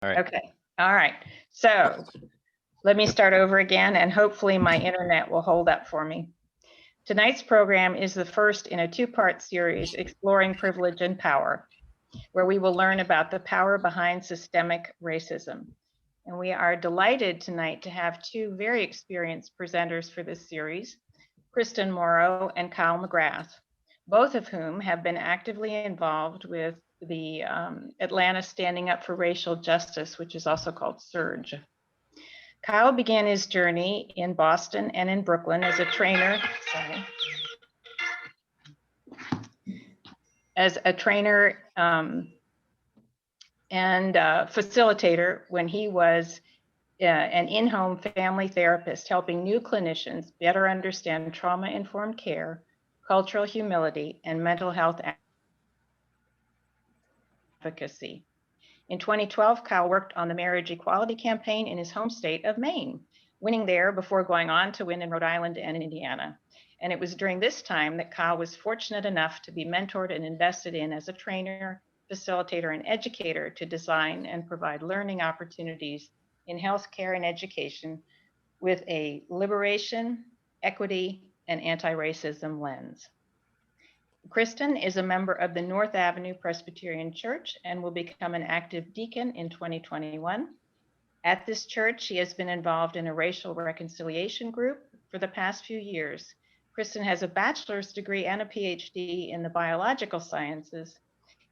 All right. Okay. All right. So let me start over again, and hopefully my internet will hold up for me. Tonight's program is the first in a two-part series exploring privilege and power, where we will learn about the power behind systemic racism. And we are delighted tonight to have two very experienced presenters for this series, KristenMorrow and Kyle Megrath, both of whom have been actively involved with the Atlanta Standing Up for Racial Justice, which is also called SURJ. Kyle began his journey in Boston and in Brooklyn as a trainer, and facilitator when he was an in-home family therapist, helping new clinicians better understand trauma-informed care, cultural humility, and mental health advocacy. In 2012, Kyle worked on the marriage equality campaign in his home state of Maine, winning there before going on to win in Rhode Island and in Indiana. And it was during this time that Kyle was fortunate enough to be mentored and invested in as a trainer, facilitator, and educator to design and provide learning opportunities in healthcare and education with a liberation, equity, and anti-racism lens. Kristin is a member of the North Avenue Presbyterian Church and will become an active deacon in 2021. At this church, she has been involved in a racial reconciliation group for the past few years. Kristin has a bachelor's degree and a PhD in the biological sciences,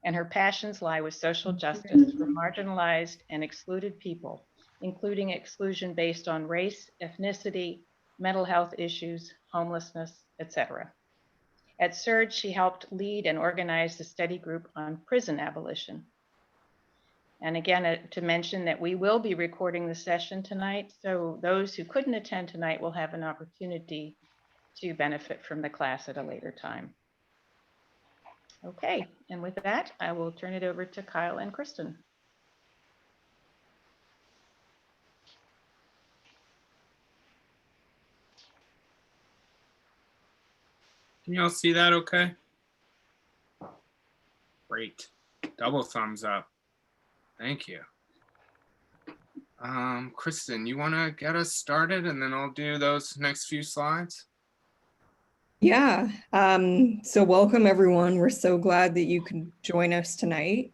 and her passions lie with social justice for marginalized and excluded people, including exclusion based on race, ethnicity, mental health issues, homelessness, etc. At SURJ, she helped lead and organize the study group on prison abolition. And again, to mention that we will be recording the session tonight, so those who couldn't attend tonight will have an opportunity to benefit from the class at a later time. Okay, and with that, I will turn it over to Kyle and Kristin. Can y'all see that okay? Great. Double thumbs up. Thank you. Kristin, you want to get us started and then I'll do those next few slides? Yeah. So welcome everyone. We're so glad that you could join us tonight.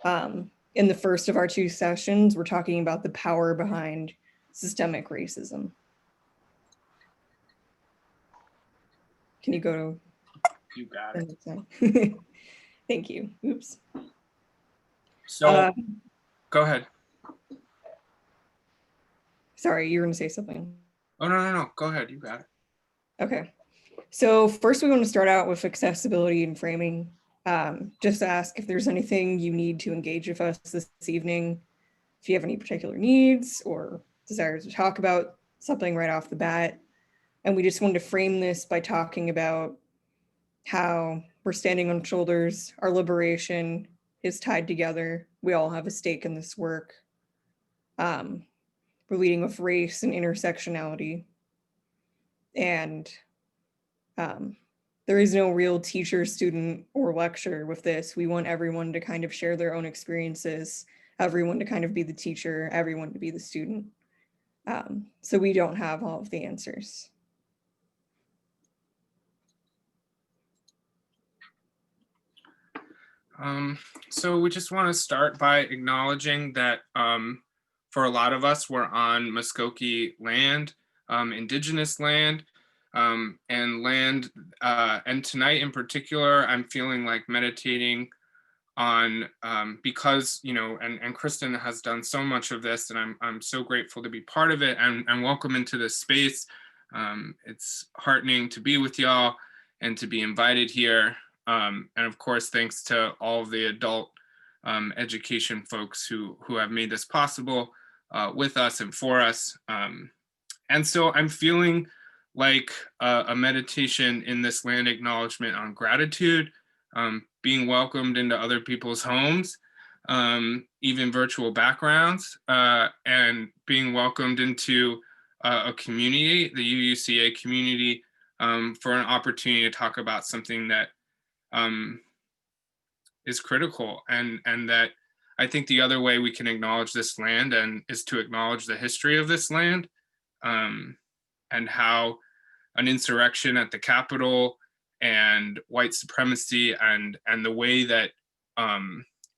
In the first of our two sessions, we're talking about the power behind systemic racism. Can you go to? You got it. Thank you. Oops. So go ahead. Sorry, you were going to say something. Oh, no. Go ahead. You got it. Okay. So first we want to start out with accessibility and framing. Just ask if there's anything you need to engage with us this evening. If you have any particular needs or desires to talk about something right off the bat. And we just wanted to frame this by talking about how we're standing on shoulders, our liberation is tied together. We all have a stake in this work. We're leading with race and intersectionality. And there is no real teacher, student, or lecture with this. We want everyone to kind of share their own experiences, everyone to kind of be the teacher, everyone to be the student. So we don't have all of the answers. So we just want to start by acknowledging that for a lot of us, we're on Muskogee land, indigenous land, and land, and tonight in particular, I'm feeling like meditating on, because, you know, and Kristin has done so much of this, and I'm so grateful to be part of it, and welcome into this space. It's heartening to be with y'all and to be invited here. And of course, thanks to all of the adult education folks who have made this possible with us and for us. And so I'm feeling like a meditation in this land acknowledgement on gratitude, being welcomed into other people's homes, even virtual backgrounds, and being welcomed into a community, the UUCA community, for an opportunity to talk about something that is critical and that I think the other way we can acknowledge this land is to acknowledge the history of this land, and how an insurrection at the Capitol and white supremacy and the way that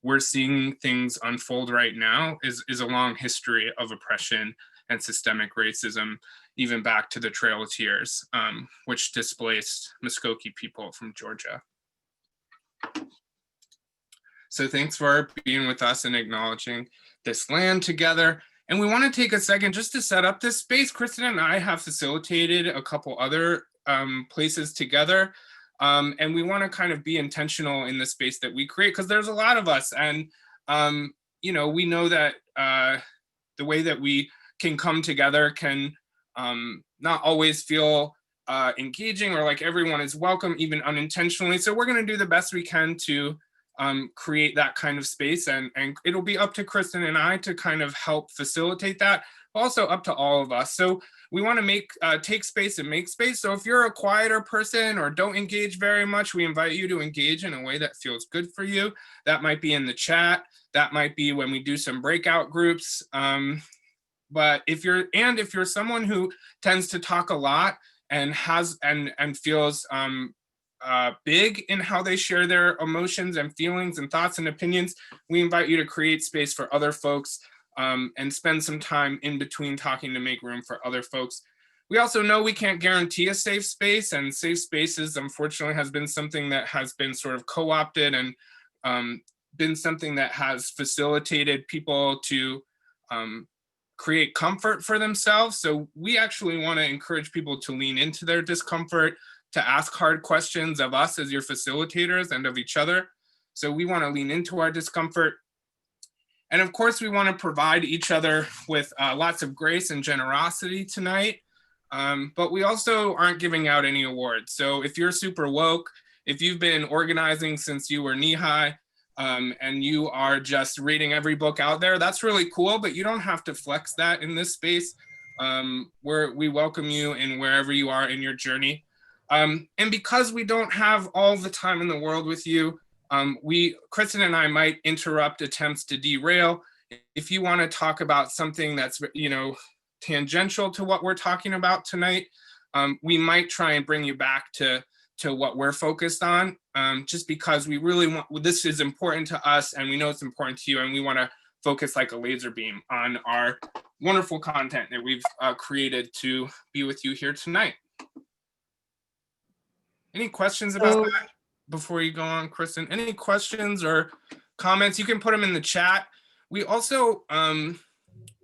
we're seeing things unfold right now is a long history of oppression and systemic racism, even back to the Trail of Tears, which displaced Muskogee people from Georgia. So thanks for being with us and acknowledging this land together. And we want to take a second just to set up this space. Kristin and I have facilitated a couple other places together. And we want to kind of be intentional in the space that we create, because there's a lot of us. And, you know, we know that the way that we can come together can not always feel engaging or like everyone is welcome, even unintentionally. So we're going to do the best we can to create that kind of space, and it'll be up to Kristin and I to kind of help facilitate that, also up to all of us. So we want to take space and make space. So if you're a quieter person or don't engage very much, we invite you to engage in a way that feels good for you. That might be in the chat. That might be when we do some breakout groups. But if you're someone who tends to talk a lot and has and feels big in how they share their emotions and feelings and thoughts and opinions, we invite you to create space for other folks and spend some time in between talking to make room for other folks. We also know we can't guarantee a safe space, and safe spaces, unfortunately, has been something that has been sort of co-opted and been something that has facilitated people to create comfort for themselves. So we actually want to encourage people to lean into their discomfort, to ask hard questions of us as your facilitators and of each other. So we want to lean into our discomfort. And of course, we want to provide each other with lots of grace and generosity tonight. But we also aren't giving out any awards. So if you're super woke, if you've been organizing since you were knee-high, and you are just reading every book out there, that's really cool, but you don't have to flex that in this space. We welcome you in wherever you are in your journey. And because we don't have all the time in the world with you, Kristin and I might interrupt attempts to derail. If you want to talk about something that's, you know, tangential to what we're talking about tonight, we might try and bring you back to what we're focused on, just because we really want, this is important to us and we know it's important to you, and we want to focus like a laser beam on our wonderful content that we've created to be with you here tonight. Any questions about that before you go on, Kristin? Any questions or comments? You can put them in the chat. We also,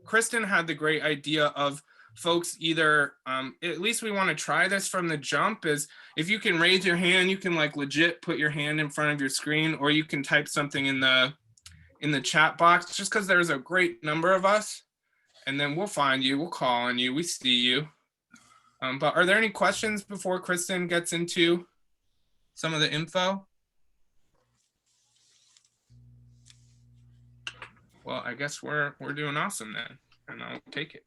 Kristin had the great idea of folks either, at least we want to try this from the jump, is if you can raise your hand, you can like legit put your hand in front of your screen, or you can type something in the chat box, just because there's a great number of us, and then we'll find you, we'll call on you, we see you. But are there any questions before Kristin gets into some of the info? Well, I guess we're doing awesome then, and I'll take it.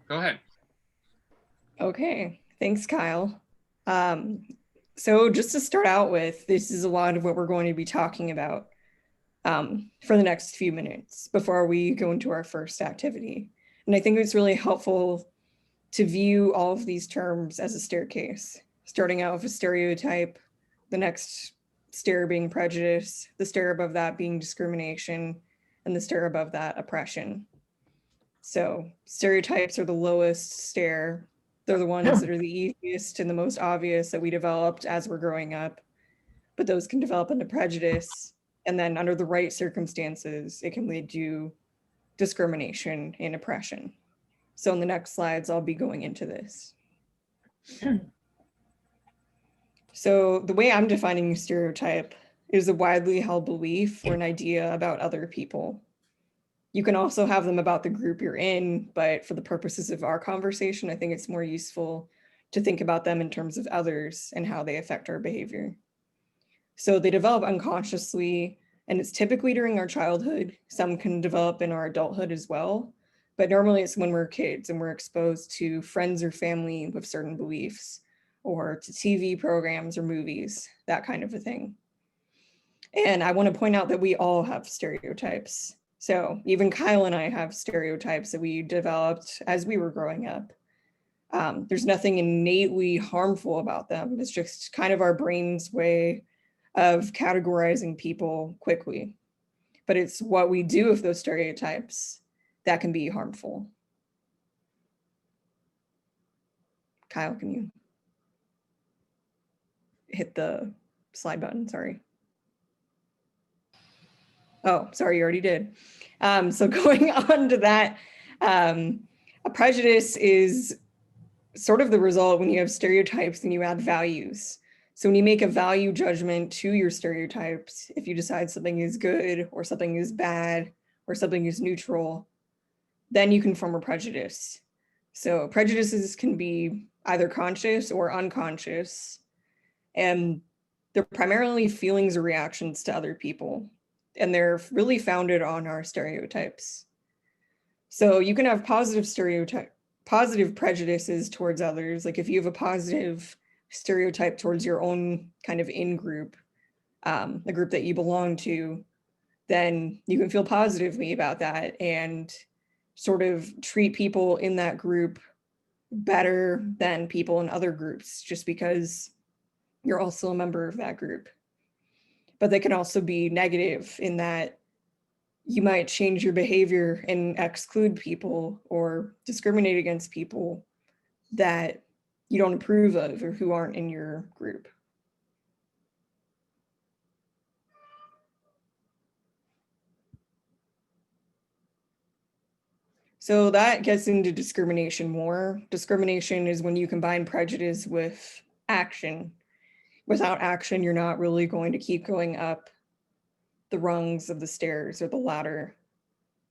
Go ahead. Okay, thanks, Kyle. So just to start out with, this is a lot of what we're going to be talking about for the next few minutes before we go into our first activity. And I think it's really helpful to view all of these terms as a staircase, starting out with a stereotype, the next stair being prejudice, the stair above that being discrimination, and the stair above that oppression. So stereotypes are the lowest stair. They're the ones that are the easiest and the most obvious that we developed as we're growing up, but those can develop into prejudice. And then under the right circumstances, it can lead to discrimination and oppression. So in the next slides, I'll be going into this. So the way I'm defining a stereotype is a widely held belief or an idea about other people. You can also have them about the group you're in, but for the purposes of our conversation, I think it's more useful to think about them in terms of others and how they affect our behavior. So they develop unconsciously, and it's typically during our childhood. Some can develop in our adulthood as well, but normally it's when we're kids and we're exposed to friends or family with certain beliefs, or to TV programs or movies, that kind of a thing. And I want to point out that we all have stereotypes. So even Kyle and I have stereotypes that we developed as we were growing up. There's nothing innately harmful about them. It's just kind of our brain's way of categorizing people quickly. But it's what we do with those stereotypes that can be harmful. Kyle, can you hit the slide button? Sorry. Oh, sorry, you already did. So going on to that, a prejudice is sort of the result when you have stereotypes and you add values. So when you make a value judgment to your stereotypes, if you decide something is good or something is bad or something is neutral, then you can form a prejudice. So prejudices can be either conscious or unconscious, and they're primarily feelings or reactions to other people, and they're really founded on our stereotypes. So you can have positive prejudices towards others. Like if you have a positive stereotype towards your own kind of in-group, the group that you belong to, then you can feel positively about that and sort of treat people in that group better than people in other groups, just because you're also a member of that group. But they can also be negative in that you might change your behavior and exclude people or discriminate against people that you don't approve of or who aren't in your group. So that gets into discrimination more. Discrimination is when you combine prejudice with action. Without action, you're not really going to keep going up the rungs of the stairs or the ladder.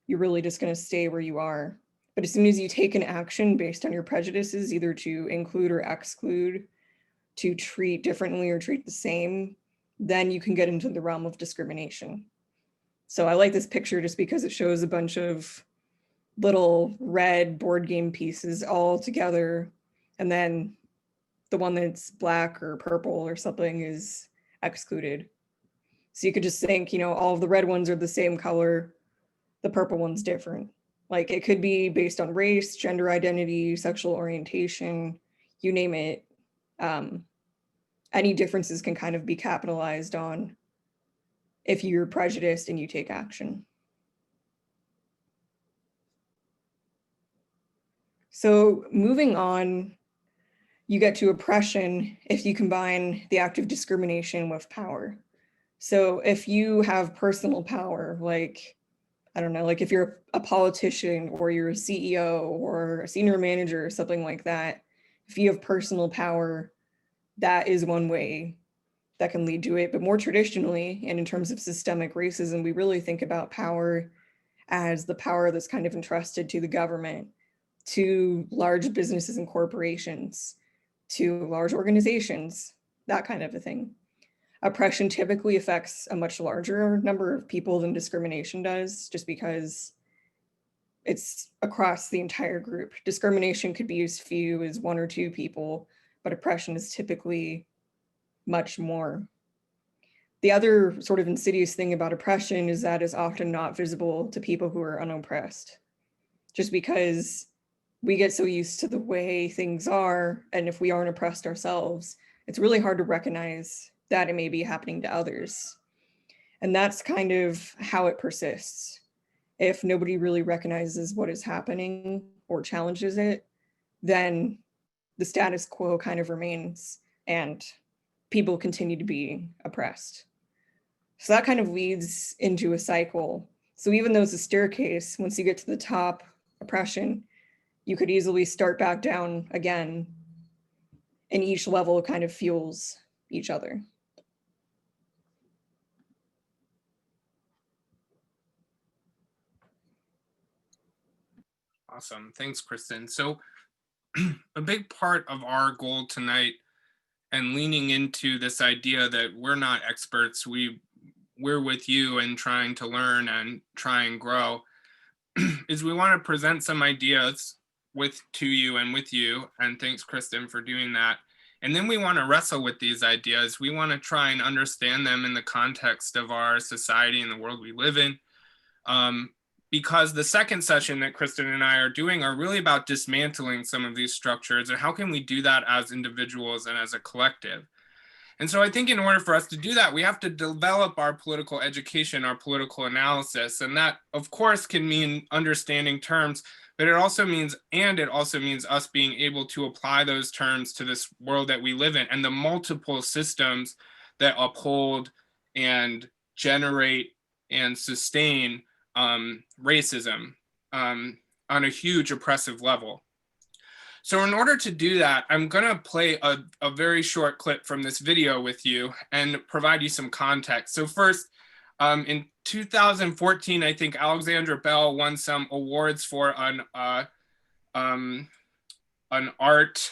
You're really just going to stay where you are. But as soon as you take an action based on your prejudices, either to include or exclude, to treat differently or treat the same, then you can get into the realm of discrimination. So I like this picture just because it shows a bunch of little red board game pieces all together, and then the one that's black or purple or something is excluded. So you could just think, all of the red ones are the same color, the purple one's different. Like it could be based on race, gender identity, sexual orientation, you name it. Any differences can kind of be capitalized on if you're prejudiced and you take action. So moving on, you get to oppression if you combine the act of discrimination with power. So if you have personal power, like, I don't know, like if you're a politician or you're a CEO or a senior manager or something like that, if you have personal power, that is one way that can lead to it. But more traditionally, and in terms of systemic racism, we really think about power as the power that's kind of entrusted to the government, to large businesses and corporations, to large organizations, that kind of a thing. Oppression typically affects a much larger number of people than discrimination does, just because it's across the entire group. Discrimination could be as few as 1 or 2 people, but oppression is typically much more. The other sort of insidious thing about oppression is that it's often not visible to people who are unoppressed, just because we get so used to the way things are, and if we aren't oppressed ourselves, it's really hard to recognize that it may be happening to others. And that's kind of how it persists. If nobody really recognizes what is happening or challenges it, then the status quo kind of remains and people continue to be oppressed. So that kind of leads into a cycle. So even though it's a staircase, once you get to the top, oppression, you could easily start back down again, and each level kind of fuels each other. Awesome. Thanks, Kristin. So a big part of our goal tonight and leaning into this idea that we're not experts, we're with you and trying to learn and try and grow, is we want to present some ideas to you and with you, and thanks, Kristin, for doing that, And then we want to wrestle with these ideas. We want to try and understand them in the context of our society and the world we live in. Because the second session that Kristin and I are doing are really about dismantling some of these structures and how can we do that as individuals and as a collective. And so I think in order for us to do that, we have to develop our political education, our political analysis. And that, of course, can mean understanding terms, but it also means us being able to apply those terms to this world that we live in and the multiple systems that uphold and generate and sustain racism on a huge oppressive level. So in order to do that, I'm gonna play a very short clip from this video with you and provide you some context. So first, in 2014, I think Alexandra Bell won some awards for an art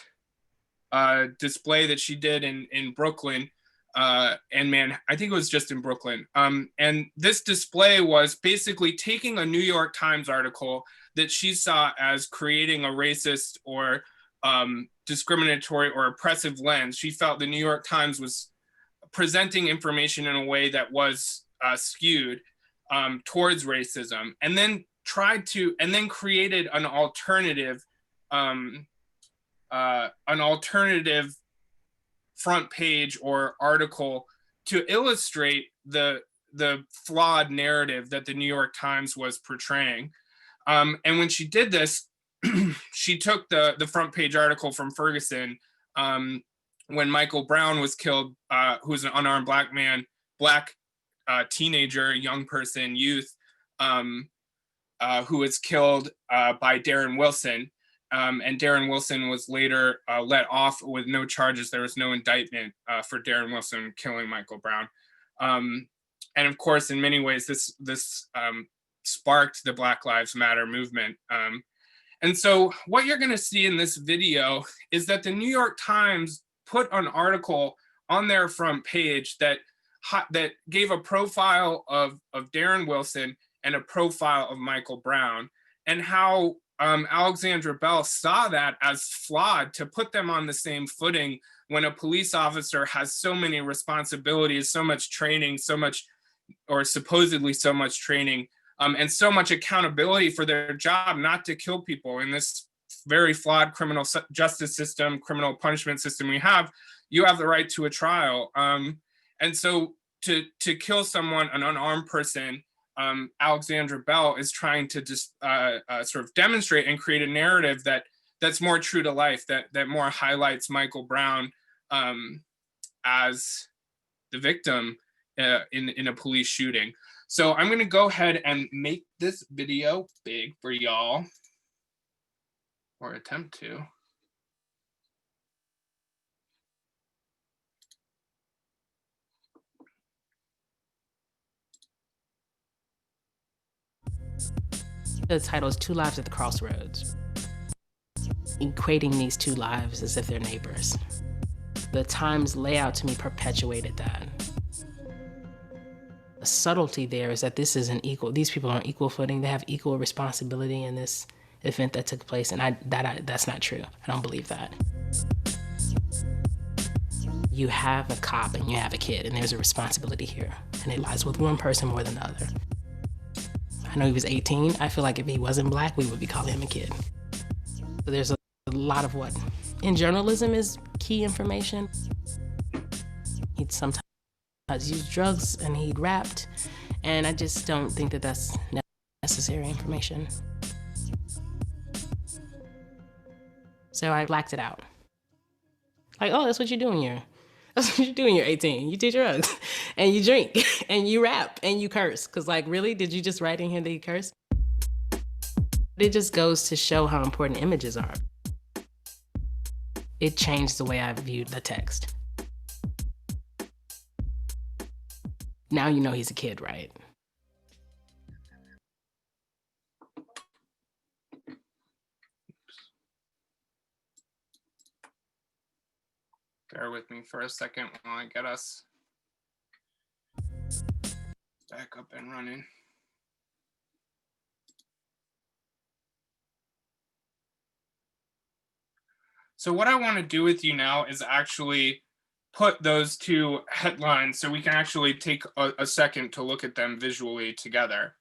display that she did in Brooklyn. And man, I think it was just in Brooklyn. And this display was basically taking a New York Times article that she saw as creating a racist or discriminatory or oppressive lens. She felt the New York Times was presenting information in a way that was skewed towards racism, and then created an alternative front page or article to illustrate the flawed narrative that the New York Times was portraying. And when she did this, she took the front page article from Ferguson when Michael Brown was killed, who was an unarmed black teenager, young person, youth, who was killed by Darren Wilson. And Darren Wilson was later let off with no charges. There was no indictment for Darren Wilson killing Michael Brown. And of course, in many ways, this sparked the Black Lives Matter movement. And so what you're gonna see in this video is that the New York Times put an article on their front page that gave a profile of Darren Wilson and a profile of Michael Brown, and how Alexandra Bell saw that as flawed to put them on the same footing when a police officer has so many responsibilities, so much training, or supposedly so much training, and so much accountability for their job not to kill people in this very flawed criminal justice system, criminal punishment system we have. You have the right to a trial. And so to kill someone, an unarmed person, Alexandra Bell is trying to just sort of demonstrate and create a narrative that's more true to life, that more highlights Michael Brown as the victim in a police shooting. So I'm gonna go ahead and make this video big for y'all, or attempt to. The title is Two Lives at the Crossroads, equating these two lives as if they're neighbors. The Times layout to me perpetuated that. The subtlety there is that this isn't equal. These people are on equal footing. They have equal responsibility in this event that took place, and that's not true. I don't believe that. You have a cop and you have a kid, and there's a responsibility here, and it lies with one person more than the other. I know he was 18. I feel like if he wasn't Black, we would be calling him a kid. So there's a lot of what in journalism is key information. He'd sometimes used drugs and he'd rapped, and I just don't think that that's necessary information. So I blacked it out. Like, oh, that's what you're doing here. That's what you do when you're 18. You do drugs, and you drink, and you rap, and you curse. Because, like, really? Did you just write in here that you curse? It just goes to show how important images are. It changed the way I viewed the text. Now you know he's a kid, right? Bear with me for a second while I get us back up and running. So what I want to do with you now is actually put those two headlines so we can actually take a second to look at them visually together.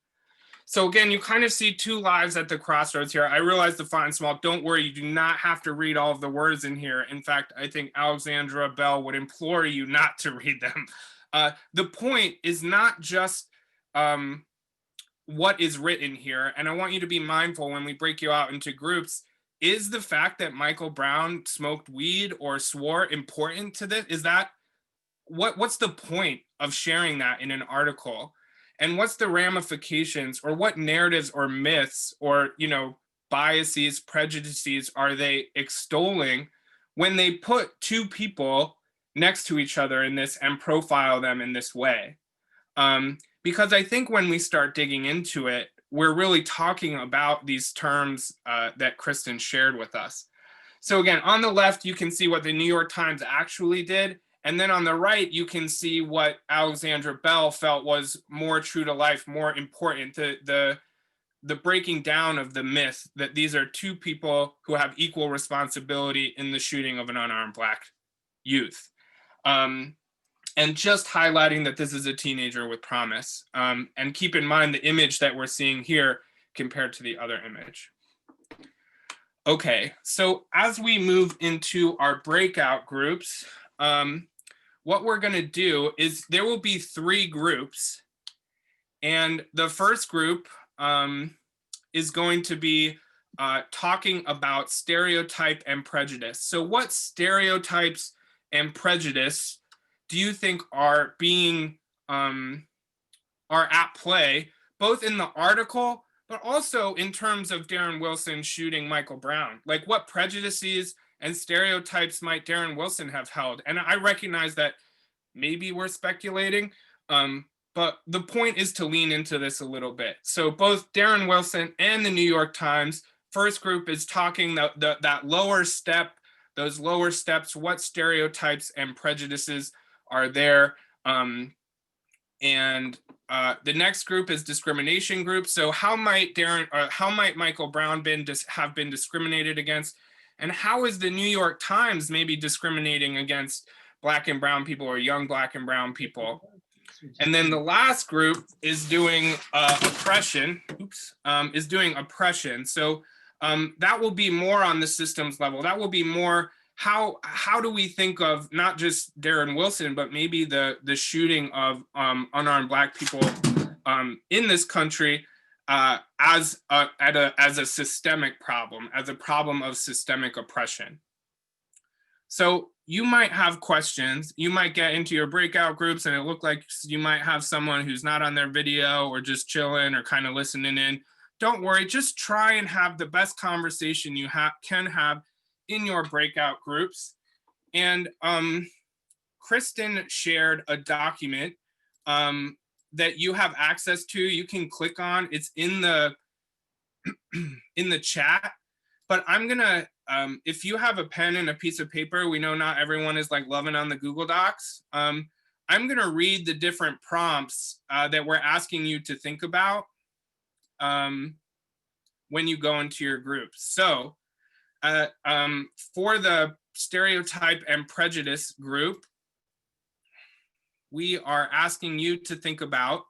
So again, you kind of see two lives at the crossroads here. I realize the font is small. Don't worry, you do not have to read all of the words in here. In fact, I think Alexandra Bell would implore you not to read them. The point is not just what is written here, and I want you to be mindful when we break you out into groups. Is the fact that Michael Brown smoked weed or swore important to this? Is that what's the point of sharing that in an article? And what's the ramifications, or what narratives or myths or, you know, biases, prejudices are they extolling when they put two people next to each other in this and profile them in this way? Because I think when we start digging into it, we're really talking about these terms that Kristin shared with us. So again, on the left, you can see what the New York Times actually did. And then on the right, you can see what Alexandra Bell felt was more true to life, more important, the breaking down of the myth that these are two people who have equal responsibility in the shooting of an unarmed Black youth. And just highlighting that this is a teenager with promise. And keep in mind the image that we're seeing here compared to the other image. Okay, so as we move into our breakout groups, what we're going to do is there will be 3 groups, and the first group is going to be talking about stereotype and prejudice. So what stereotypes and prejudice do you think are being are at play, both in the article, but also in terms of Darren Wilson shooting Michael Brown? Like, what prejudices and stereotypes might Darren Wilson have held? And I recognize that maybe we're speculating, but the point is to lean into this a little bit. So both Darren Wilson and the New York Times, first group is talking that lower step, those lower steps, what stereotypes and prejudices are there. And the next group is discrimination group. So how might Michael Brown have been discriminated against? And how is the New York Times maybe discriminating against Black and brown people or young Black and brown people? And then the last group is doing oppression, So that will be more on the systems level. That will be more how do we think of not just Darren Wilson, but maybe the shooting of unarmed Black people in this country as a systemic problem, as a problem of systemic oppression. So you might have questions. You might get into your breakout groups and it look like you might have someone who's not on their video or just chilling or kind of listening in. Don't worry, just try and have the best conversation you can have in your breakout groups. And Kristin shared a document that you have access to. You can click on, it's in the chat, but I'm gonna, if you have a pen and a piece of paper, we know not everyone is like loving on the Google Docs. I'm gonna read the different prompts that we're asking you to think about when you go into your group. So for the stereotype and prejudice group, we are asking you to think about,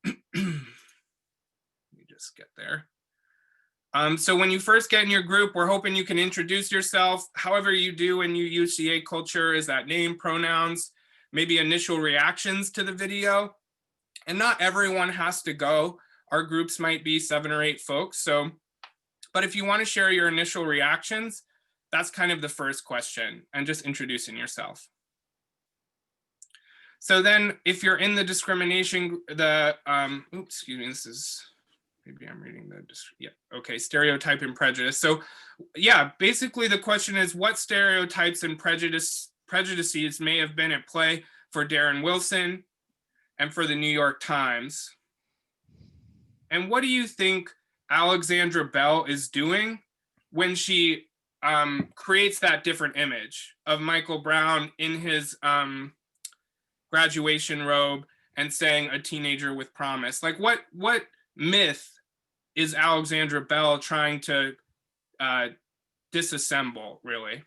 let me just get there. So when you first get in your group, we're hoping you can introduce yourself, however you do in UUCA culture. Is that name, pronouns, maybe initial reactions to the video? And not everyone has to go. Our groups might be 7 or 8 folks. So, but if you want to share your initial reactions, that's kind of the first question, and just introducing yourself. So then if you're in the discrimination, excuse me, this is, maybe I'm reading the, yeah, okay, stereotype and prejudice. So yeah, basically the question is, what stereotypes and prejudices may have been at play for Darren Wilson and for the New York Times? And what do you think Alexandra Bell is doing when she creates that different image of Michael Brown in his graduation robe and saying a teenager with promise? Like what myth is Alexandra Bell trying to disassemble, really.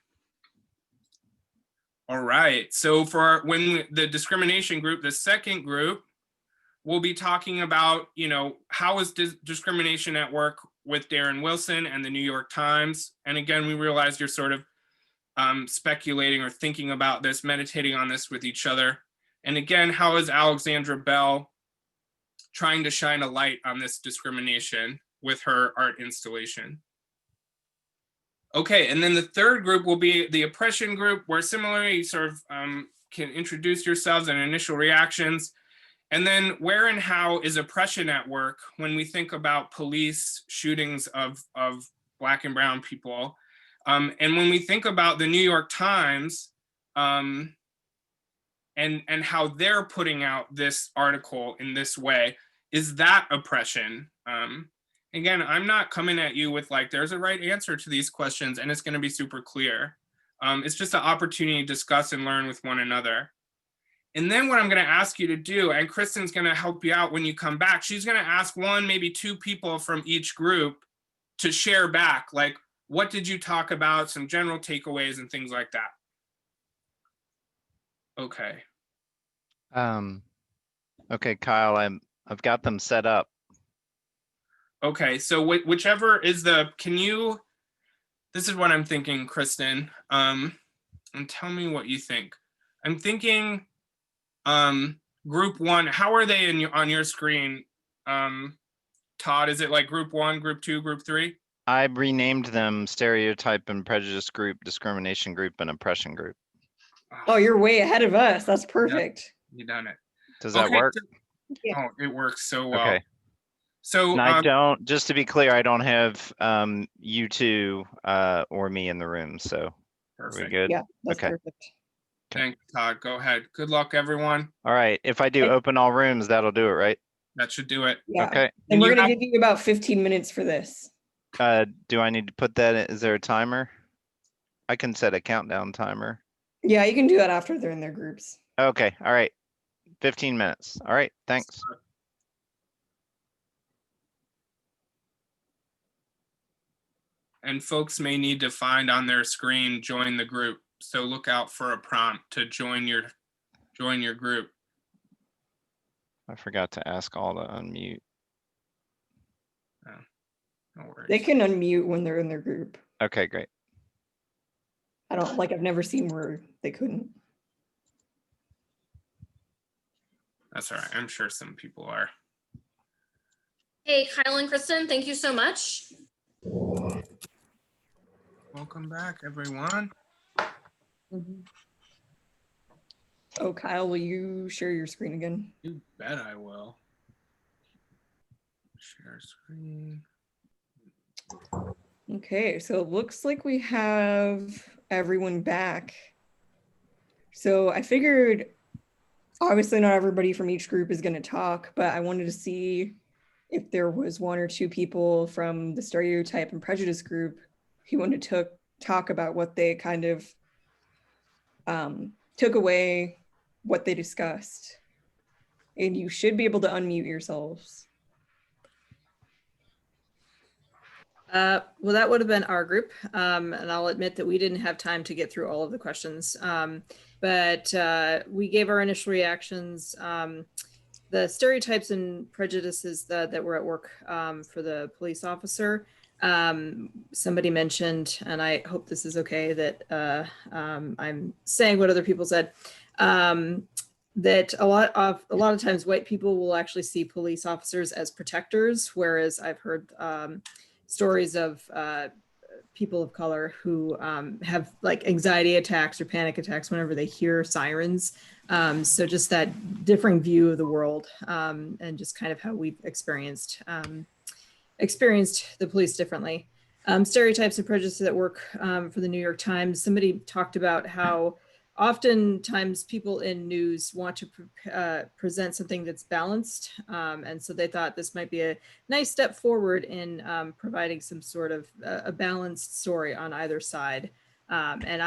All right, so for the discrimination group, the second group, we'll be talking about, how is discrimination at work with Darren Wilson and the New York Times. And again, we realize you're sort of speculating or thinking about this, meditating on this with each other. And again, how is Alexandra Bell trying to shine a light on this discrimination with her art installation? Okay, and then the third group will be the oppression group, where similarly you sort of can introduce yourselves and initial reactions. And then where and how is oppression at work when we think about police shootings of Black and brown people? And when we think about the New York Times and how they're putting out this article in this way, is that oppression? Again, I'm not coming at you with like, there's a right answer to these questions and it's going to be super clear. It's just an opportunity to discuss and learn with one another. And then what I'm going to ask you to do, and Kristin's going to help you out when you come back, she's going to ask one, maybe two people from each group to share back, like, what did you talk about, some general takeaways and things like that. Okay. Okay, Kyle, I've got them set up. Okay, so whichever is this is what I'm thinking, Kristin, and tell me what you think. I'm thinking group one, how are they on your screen? Todd, is it like group one, group two, group three? I renamed them Stereotype and Prejudice group, Discrimination group, and Oppression group. Oh, you're way ahead of us. That's perfect. You done it. Does that work? Oh, it works so well. Okay. So and I don't, just to be clear, I don't have you two or me in the room, so perfect. are we good? Yeah, that's okay. Perfect. Thanks, Todd. Go ahead. Good luck, everyone. All right. If I do open all rooms, that'll do it, right? That should do it. Yeah. Okay. And we're going to give you about 15 minutes for this. Do I need to put that in? Is there a timer? I can set a countdown timer. Yeah, you can do that after they're in their groups. Okay. All right. 15 minutes. All right. Thanks. And folks may need to find on their screen, join the group. So look out for a prompt to join your group. I forgot to ask all to unmute. Oh, no worries. They can unmute when they're in their group. Okay, great. I've never seen where they couldn't. That's all right. I'm sure some people are. Hey, Kyle and Kristin, thank you so much. Welcome back, everyone. Oh, Kyle, will you share your screen again? You bet I will. Share screen. Okay, so it looks like we have everyone back. So I figured, obviously not everybody from each group is going to talk, but I wanted to see if there was one or two people from the Stereotype and Prejudice group who wanted to talk about what they kind of took away, what they discussed. And you should be able to unmute yourselves. Well, that would have been our group. And I'll admit that we didn't have time to get through all of the questions. But we gave our initial reactions. The stereotypes and prejudices that were at work for the police officer. Somebody mentioned, and I hope this is okay, that I'm saying what other people said, that a lot of times white people will actually see police officers as protectors, whereas I've heard stories of people of color who have like anxiety attacks or panic attacks whenever they hear sirens. So just that differing view of the world and just kind of how we've experienced the police differently. Stereotypes and prejudices at work for the New York Times. Somebody talked about how oftentimes people in news want to present something that's balanced. And so they thought this might be a nice step forward in providing some sort of a balanced story on either side. And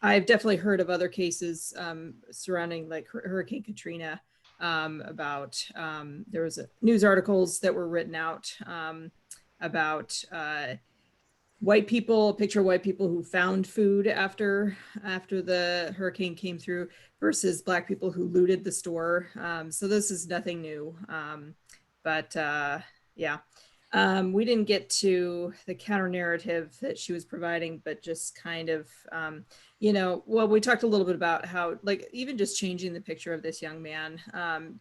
I've definitely heard of other cases surrounding like Hurricane Katrina about there was news articles that were written out about white people, picture white people who found food after the hurricane came through versus Black people who looted the store. So this is nothing new. Yeah. We didn't get to the counter narrative that she was providing, but just kind of, well, we talked a little bit about how, like, even just changing the picture of this young man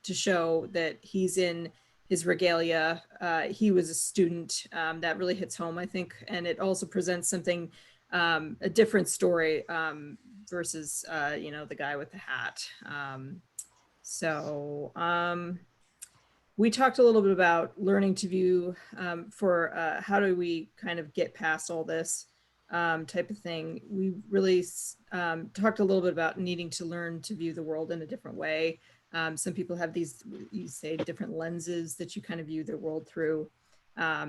to show that he's in his regalia. He was a student. That really hits home, I think. And it also presents something, a different story versus, the guy with the hat. We talked a little bit about learning to view for how do we kind of get past all this type of thing. We really talked a little bit about needing to learn to view the world in a different way. Some people have these, you say, different lenses that you kind of view the world through. I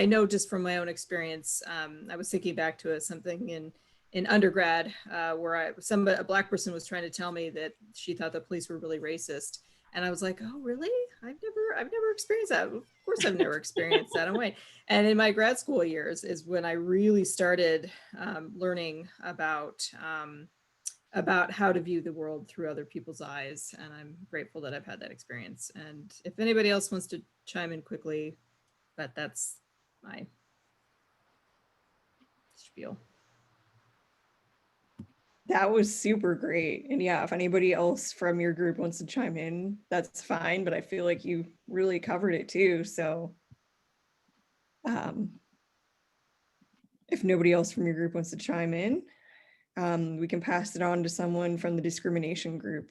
know just from my own experience, I was thinking back to something in undergrad where a Black person was trying to tell me that she thought the police were really racist. And I was like, oh, really? I've never experienced that. Of course, I've never experienced that. And in my grad school years is when I really started learning about how to view the world through other people's eyes. And I'm grateful that I've had that experience. And if anybody else wants to chime in quickly, but that's my spiel. That was super great. And yeah, if anybody else from your group wants to chime in, that's fine. But I feel like you really covered it too. So if nobody else from your group wants to chime in, we can pass it on to someone from the discrimination group.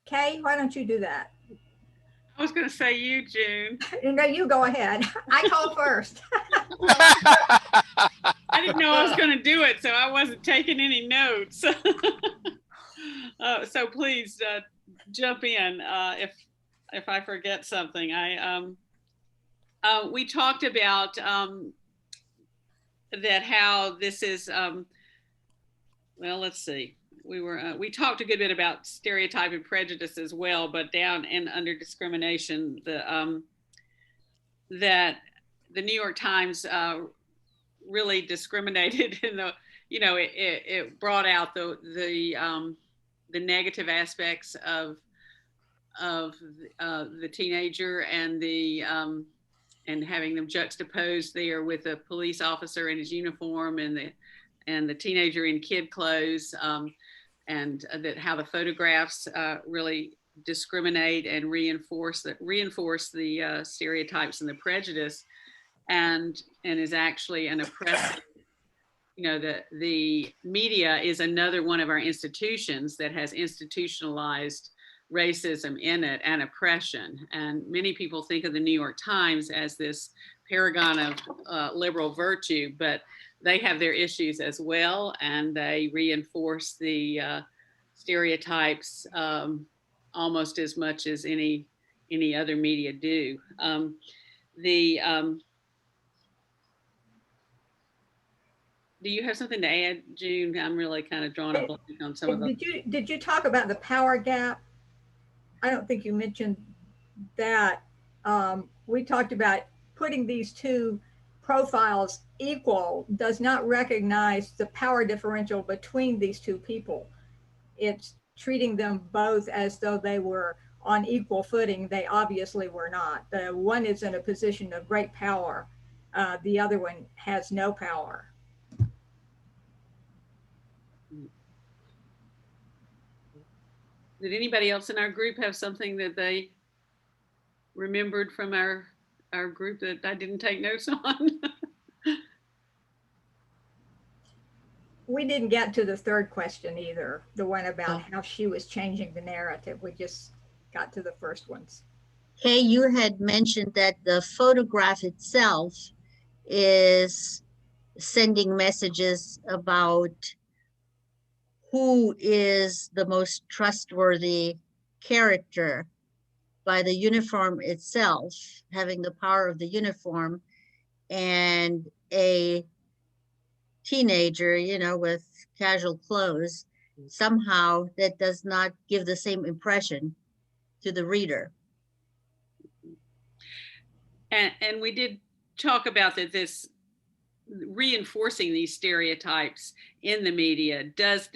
Kay, why don't you do that? I was going to say you, June. No, you go ahead. I called first. I didn't know I was going to do it, so I wasn't taking any notes. So please jump in if I forget something. We talked about that how this is. Well, let's see. We talked a good bit about stereotype and prejudice as well, but down and under discrimination, that the New York Times really discriminated in the, it brought out the negative aspects of the teenager and and having them juxtaposed there with a police officer in his uniform and the teenager in kid clothes. And that how the photographs really discriminate and reinforce the stereotypes and the prejudice, and is actually an oppressive. The media is another one of our institutions that has institutionalized racism in it and oppression. And many people think of the New York Times as this paragon of liberal virtue, but they have their issues as well, and they reinforce the stereotypes almost as much as any other media do. Do you have something to add, June? I'm really kind of drawing a blank on some of them. Did you talk about the power gap? I don't think you mentioned that. We talked about putting these two profiles equal does not recognize the power differential between these two people. It's treating them both as though they were on equal footing. They obviously were not. The one is in a position of great power. The other one has no power. Did anybody else in our group have something that they remembered from our group that I didn't take notes on? We didn't get to the third question either, the one about how she was changing the narrative. We just got to the first ones. Kay, you had mentioned that the photograph itself is sending messages about who is the most trustworthy character by the uniform itself, having the power of the uniform, and a teenager, with casual clothes, somehow that does not give the same impression to the reader. And we did talk about that this reinforcing these stereotypes in the media does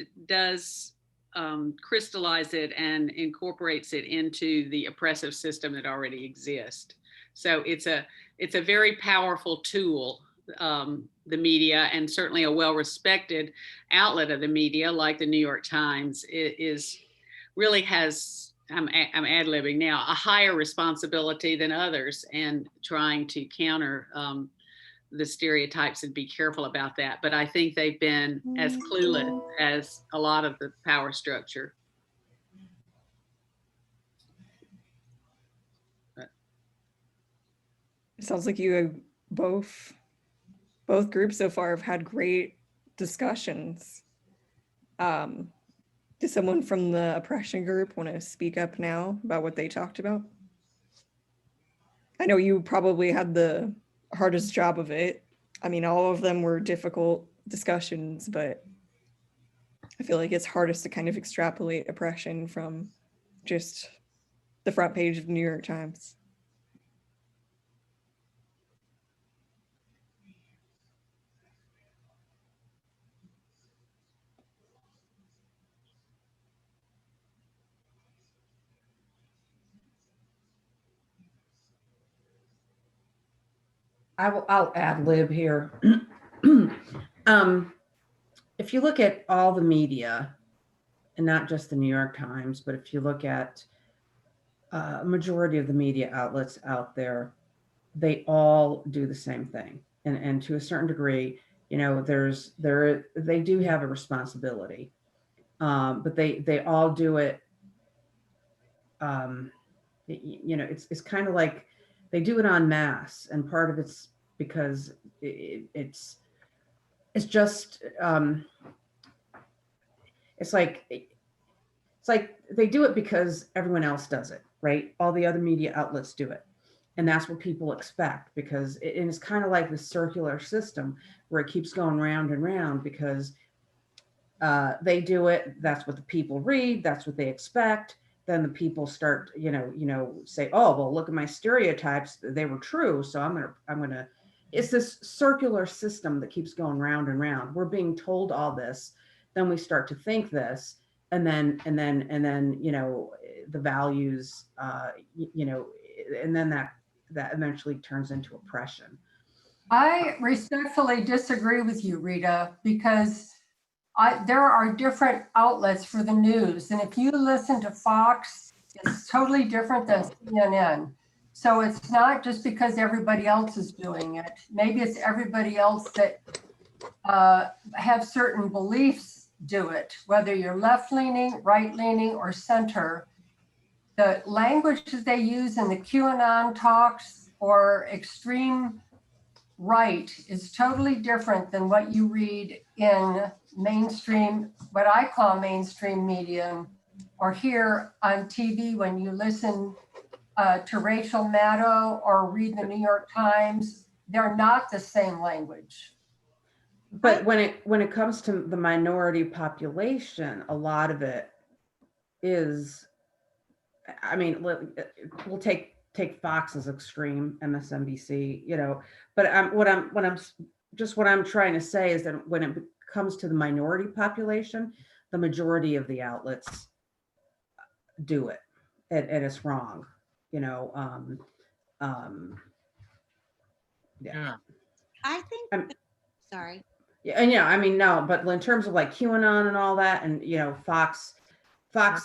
crystallize it and incorporates it into the oppressive system that already exists. So it's a very powerful tool, the media, and certainly a well-respected outlet of the media like the New York Times really has, I'm ad-libbing now, a higher responsibility than others and trying to counter the stereotypes and be careful about that. But I think they've been as clueless as a lot of the power structure. It sounds like you have both groups so far have had great discussions. Does someone from the oppression group want to speak up now about what they talked about? I know you probably had the hardest job of it. I mean, all of them were difficult discussions, but I feel like it's hardest to kind of extrapolate oppression from just the front page of the New York Times. I'll ad lib here. If you look at all the media, and not just the New York Times, but if you look at a majority of the media outlets out there, they all do the same thing. And to a certain degree, you know, they do have a responsibility, but they all do it. You know, it's kind of like they do it en masse, and part of it's because it's just it's like they do it because everyone else does it, right? All the other media outlets do it, and that's what people expect, because it's kind of like the circular system where it keeps going round and round, because they do it, that's what the people read, that's what they expect. Then the people start, you know, say, oh, well, look at my stereotypes, they were true, so I'm gonna. It's this circular system that keeps going round and round. We're being told all this, then we start to think this, and then, you know, the values, you know, and then that eventually turns into oppression. I respectfully disagree with you, Rita, because there are different outlets for the news. And if you listen to Fox, it's totally different than CNN. So it's not just because everybody else is doing it. Maybe it's everybody else that have certain beliefs do it, whether you're left-leaning, right-leaning, or center. The language that they use in the QAnon talks or extreme right is totally different than what you read in mainstream, what I call mainstream media, or hear on TV when you listen to Rachel Maddow or read the New York Times. They're not the same language. But when it comes to the minority population, a lot of it is, I mean, we'll take Fox as extreme, MSNBC, you know, but what I'm trying to say is that when it comes to the minority population, the majority of the outlets do it, and it's wrong, you know. Yeah. I think. Sorry. Yeah, and yeah, I mean, no, but in terms of like QAnon and all that, and you know, Fox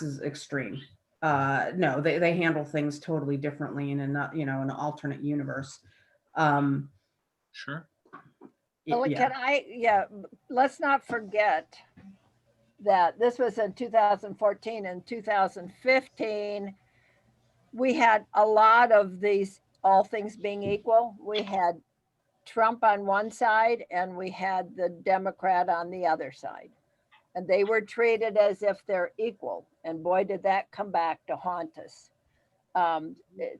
is extreme. No, they handle things totally differently in an alternate universe. Sure. Let's not forget that this was in 2014 and 2015. We had a lot of these, all things being equal. We had Trump on one side and we had the Democrat on the other side. And they were treated as if they're equal. And boy, did that come back to haunt us.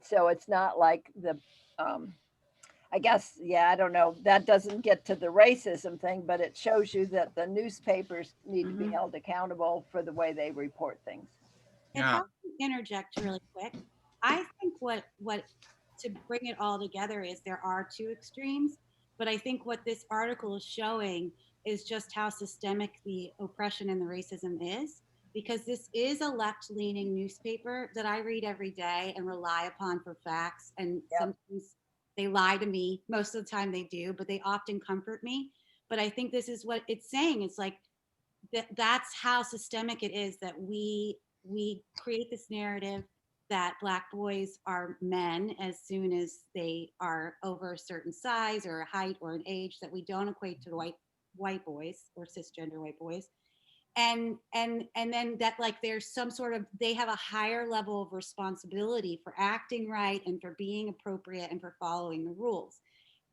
So it's not like I guess, yeah, I don't know. That doesn't get to the racism thing, but it shows you that the newspapers need to be held accountable for the way they report things. If I can interject really quick, I think what to bring it all together is there are two extremes, but I think what this article is showing is just how systemic the oppression and the racism is, because this is a left-leaning newspaper that I read every day and rely upon for facts, and sometimes they lie to me. Most of the time they do, but they often comfort me. But I think this is what it's saying. It's like that's how systemic it is, that we create this narrative that Black boys are men as soon as they are over a certain size or a height or an age, that we don't equate to white boys or cisgender white boys. And then that, like, there's some sort of, they have a higher level of responsibility for acting right and for being appropriate and for following the rules.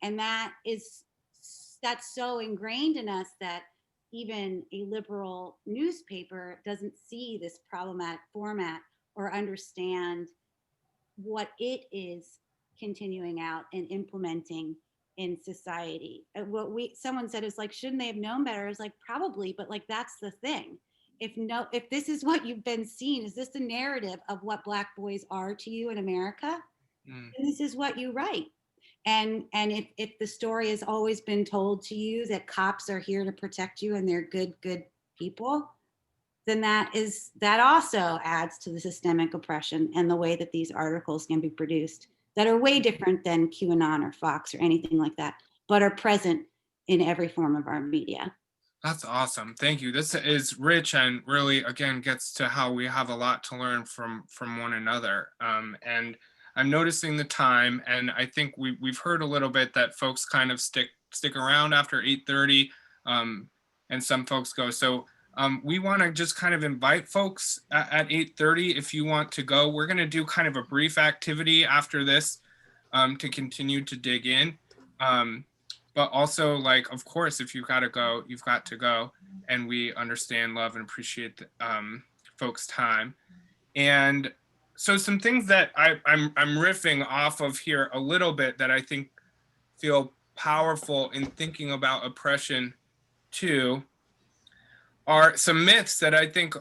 And that's so ingrained in us that even a liberal newspaper doesn't see this problematic format or understand what it is continuing out and implementing in society. And someone said is like, shouldn't they have known better? It's like, probably, but like, that's the thing. If this is what you've been seeing, is this the narrative of what Black boys are to you in America? And this is what you write. And if the story has always been told to you that cops are here to protect you and they're good people, then that also adds to the systemic oppression and the way that these articles can be produced that are way different than QAnon or Fox or anything like that, but are present in every form of our media. That's awesome. Thank you. This is rich and really, again, gets to how we have a lot to learn from one another. And I'm noticing the time, and I think we've heard a little bit that folks kind of stick around after 8:30, and some folks go. So we want to just kind of invite folks at 8:30 if you want to go. We're going to do kind of a brief activity after this to continue to dig in. But also, like, of course, if you've got to go, you've got to go. And we understand, love, and appreciate folks' time. And so some things that I'm riffing off of here a little bit that I think feel powerful in thinking about oppression too are some myths that I think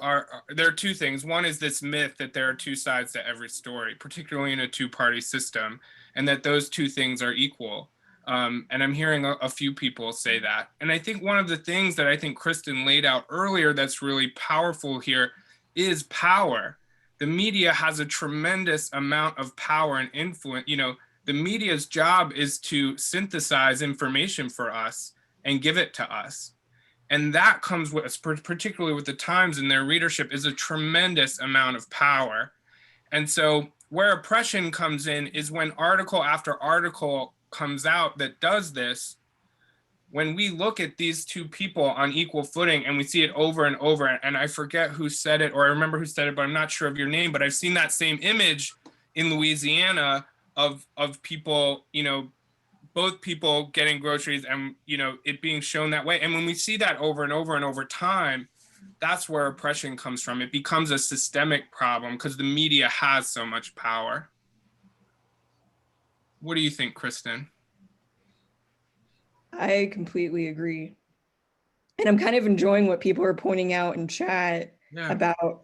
there are two things. One is this myth that there are two sides to every story, particularly in a two-party system, and that those two things are equal. And I'm hearing a few people say that. And I think one of the things that I think Kristin laid out earlier that's really powerful here is power. The media has a tremendous amount of power and influence. You know, the media's job is to synthesize information for us and give it to us. And that comes with, particularly with the Times and their readership, is a tremendous amount of power. And so where oppression comes in is when article after article comes out that does this. When we look at these two people on equal footing and we see it over and over, and I forget who said it, or I remember who said it, but I'm not sure of your name, but I've seen that same image in Louisiana of people, you know, both people getting groceries and, you know, it being shown that way. And when we see that over and over and over time, that's where oppression comes from. It becomes a systemic problem because the media has so much power. What do you think, Kristin? I completely agree. And I'm kind of enjoying what people are pointing out in chat about,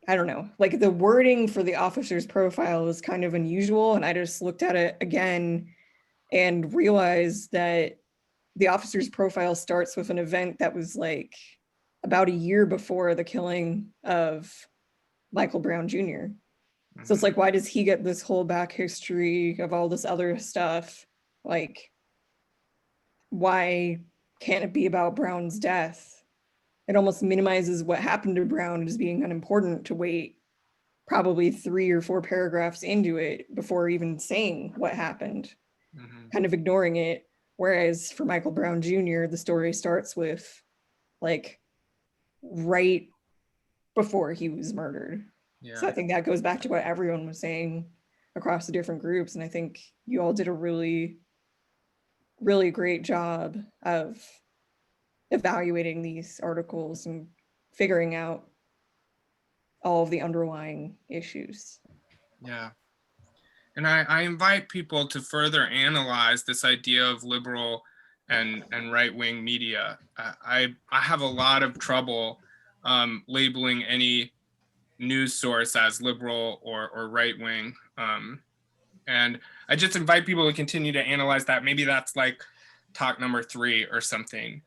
I don't know, like the wording for the officer's profile is kind of unusual. And I just looked at it again and realized that the officer's profile starts with an event that was like about a year before the killing of Michael Brown Jr. So it's like, why does he get this whole back history of all this other stuff? Like, why can't it be about Brown's death? It almost minimizes what happened to Brown as being unimportant to wait probably 3 or 4 paragraphs into it before even saying what happened, kind of ignoring it. Whereas for Michael Brown Jr., the story starts with like right before he was murdered. So I think that goes back to what everyone was saying across the different groups. And I think you all did a really, really great job of evaluating these articles and figuring out all of the underlying issues. Yeah. And I invite people to further analyze this idea of liberal and right-wing media. I have a lot of trouble labeling any news source as liberal or right-wing. And I just invite people to continue to analyze that. Maybe that's like talk number 3 or something,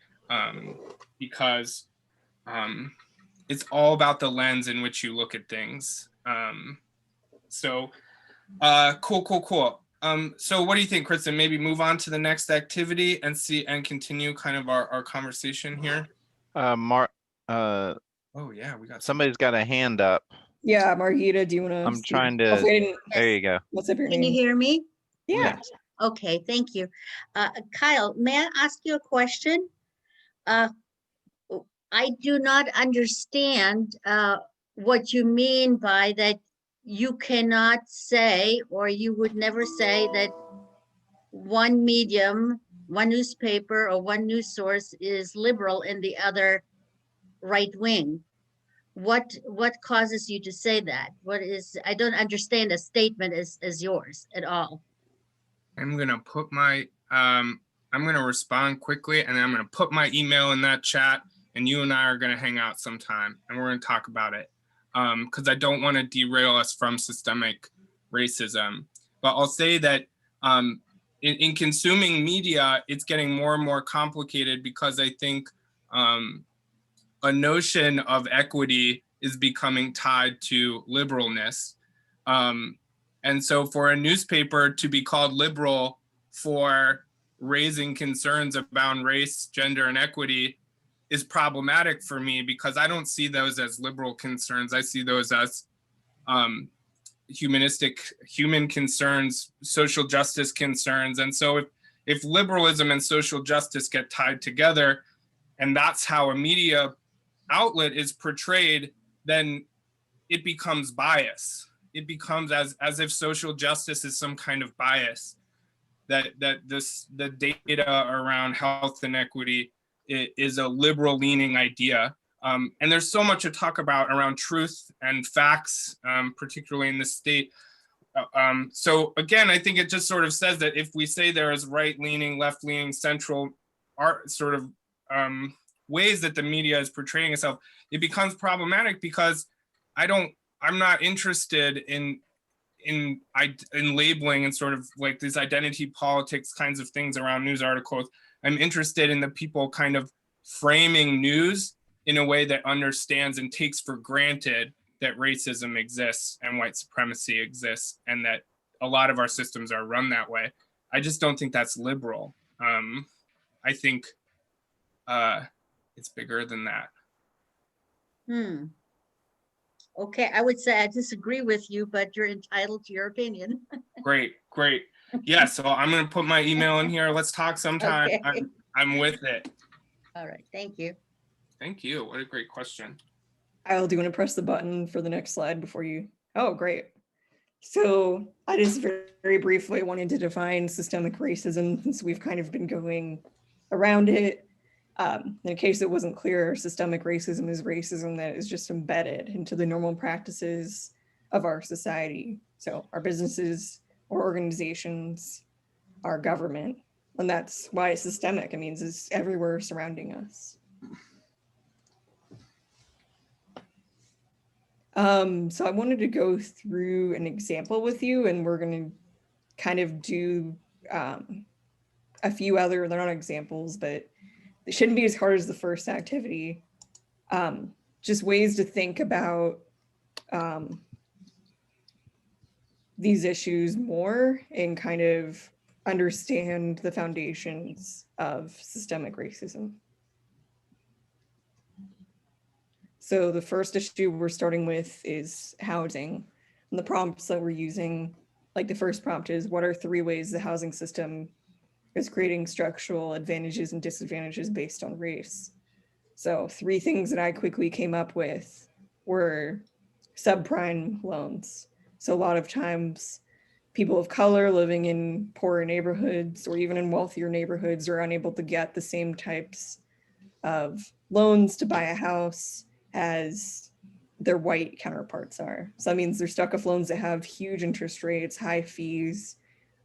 because it's all about the lens in which you look at things. Cool. So what do you think, Kristin? Maybe move on to the next activity and continue kind of our conversation here. Oh yeah, we got somebody's got a hand up. Yeah, Margita, do you want to? I'm trying to. There you go. What's up your Can name? you hear me? Yeah. Okay, thank you. Kyle, may I ask you a question? I do not understand what you mean by that. You cannot say, or you would never say that one medium, one newspaper or one news source is liberal and the other right wing. What causes you to say that? I don't understand a statement as yours at all. I'm gonna put my I'm gonna respond quickly, and then I'm gonna put my email in that chat, and you and I are gonna hang out sometime, and we're gonna talk about it, because I don't want to derail us from systemic racism. But I'll say that in consuming media, it's getting more and more complicated, because I think a notion of equity is becoming tied to liberalness. And so for a newspaper to be called liberal for raising concerns about race, gender, and equity is problematic for me, because I don't see those as liberal concerns. I see those as human concerns, social justice concerns. And so if liberalism and social justice get tied together, and that's how a media outlet is portrayed, then it becomes bias. It becomes as if social justice is some kind of bias, that the data around health and equity is a liberal leaning idea. And there's so much to talk about around truth and facts, particularly in this state. So again, I think it just sort of says that if we say there is right-leaning, left-leaning, central sort of ways that the media is portraying itself, it becomes problematic, because I'm not interested in labeling and sort of like these identity politics kinds of things around news articles. I'm interested in the people kind of framing news in a way that understands and takes for granted that racism exists and white supremacy exists, and that a lot of our systems are run that way. I just don't think that's liberal. I think it's bigger than that. Okay, I would say I disagree with you, but you're entitled to your opinion. Great. Yeah, so I'm gonna put my email in here. Let's talk sometime. Okay. I'm with it. All right, thank you. Thank you. What a great question. Kyle, do you want to press the button for the next slide before you? Oh, great. So I just very briefly wanted to define systemic racism, since we've kind of been going around it. In case it wasn't clear, systemic racism is racism that is just embedded into the normal practices of our society. So our businesses or organizations, our government, and that's why it's systemic. It means it's everywhere surrounding us. So I wanted to go through an example with you, and we're going to kind of do a few other, they're not examples, but they shouldn't be as hard as the first activity. Just ways to think about these issues more and kind of understand the foundations of systemic racism. So the first issue we're starting with is housing. And the prompts that we're using, like the first prompt is, what are 3 ways the housing system is creating structural advantages and disadvantages based on race? So 3 things that I quickly came up with were subprime loans. So a lot of times people of color living in poorer neighborhoods or even in wealthier neighborhoods are unable to get the same types of loans to buy a house as their white counterparts are. So that means they're stuck with loans that have huge interest rates, high fees,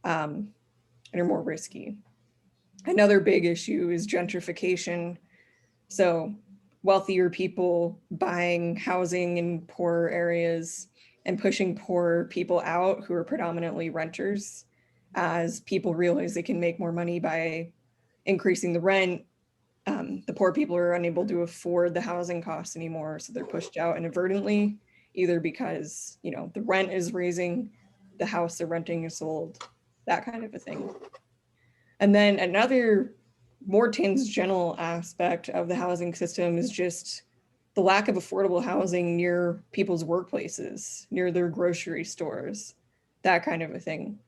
and are more risky. Another big issue is gentrification. So wealthier people buying housing in poorer areas and pushing poorer people out who are predominantly renters, as people realize they can make more money by increasing the rent. The poor people are unable to afford the housing costs anymore, so they're pushed out inadvertently, either because, you know, the rent is raising, the house they're renting is sold, that kind of a thing. And then another more tangential aspect of the housing system is just the lack of affordable housing near people's workplaces, near their grocery stores, that kind of a thing.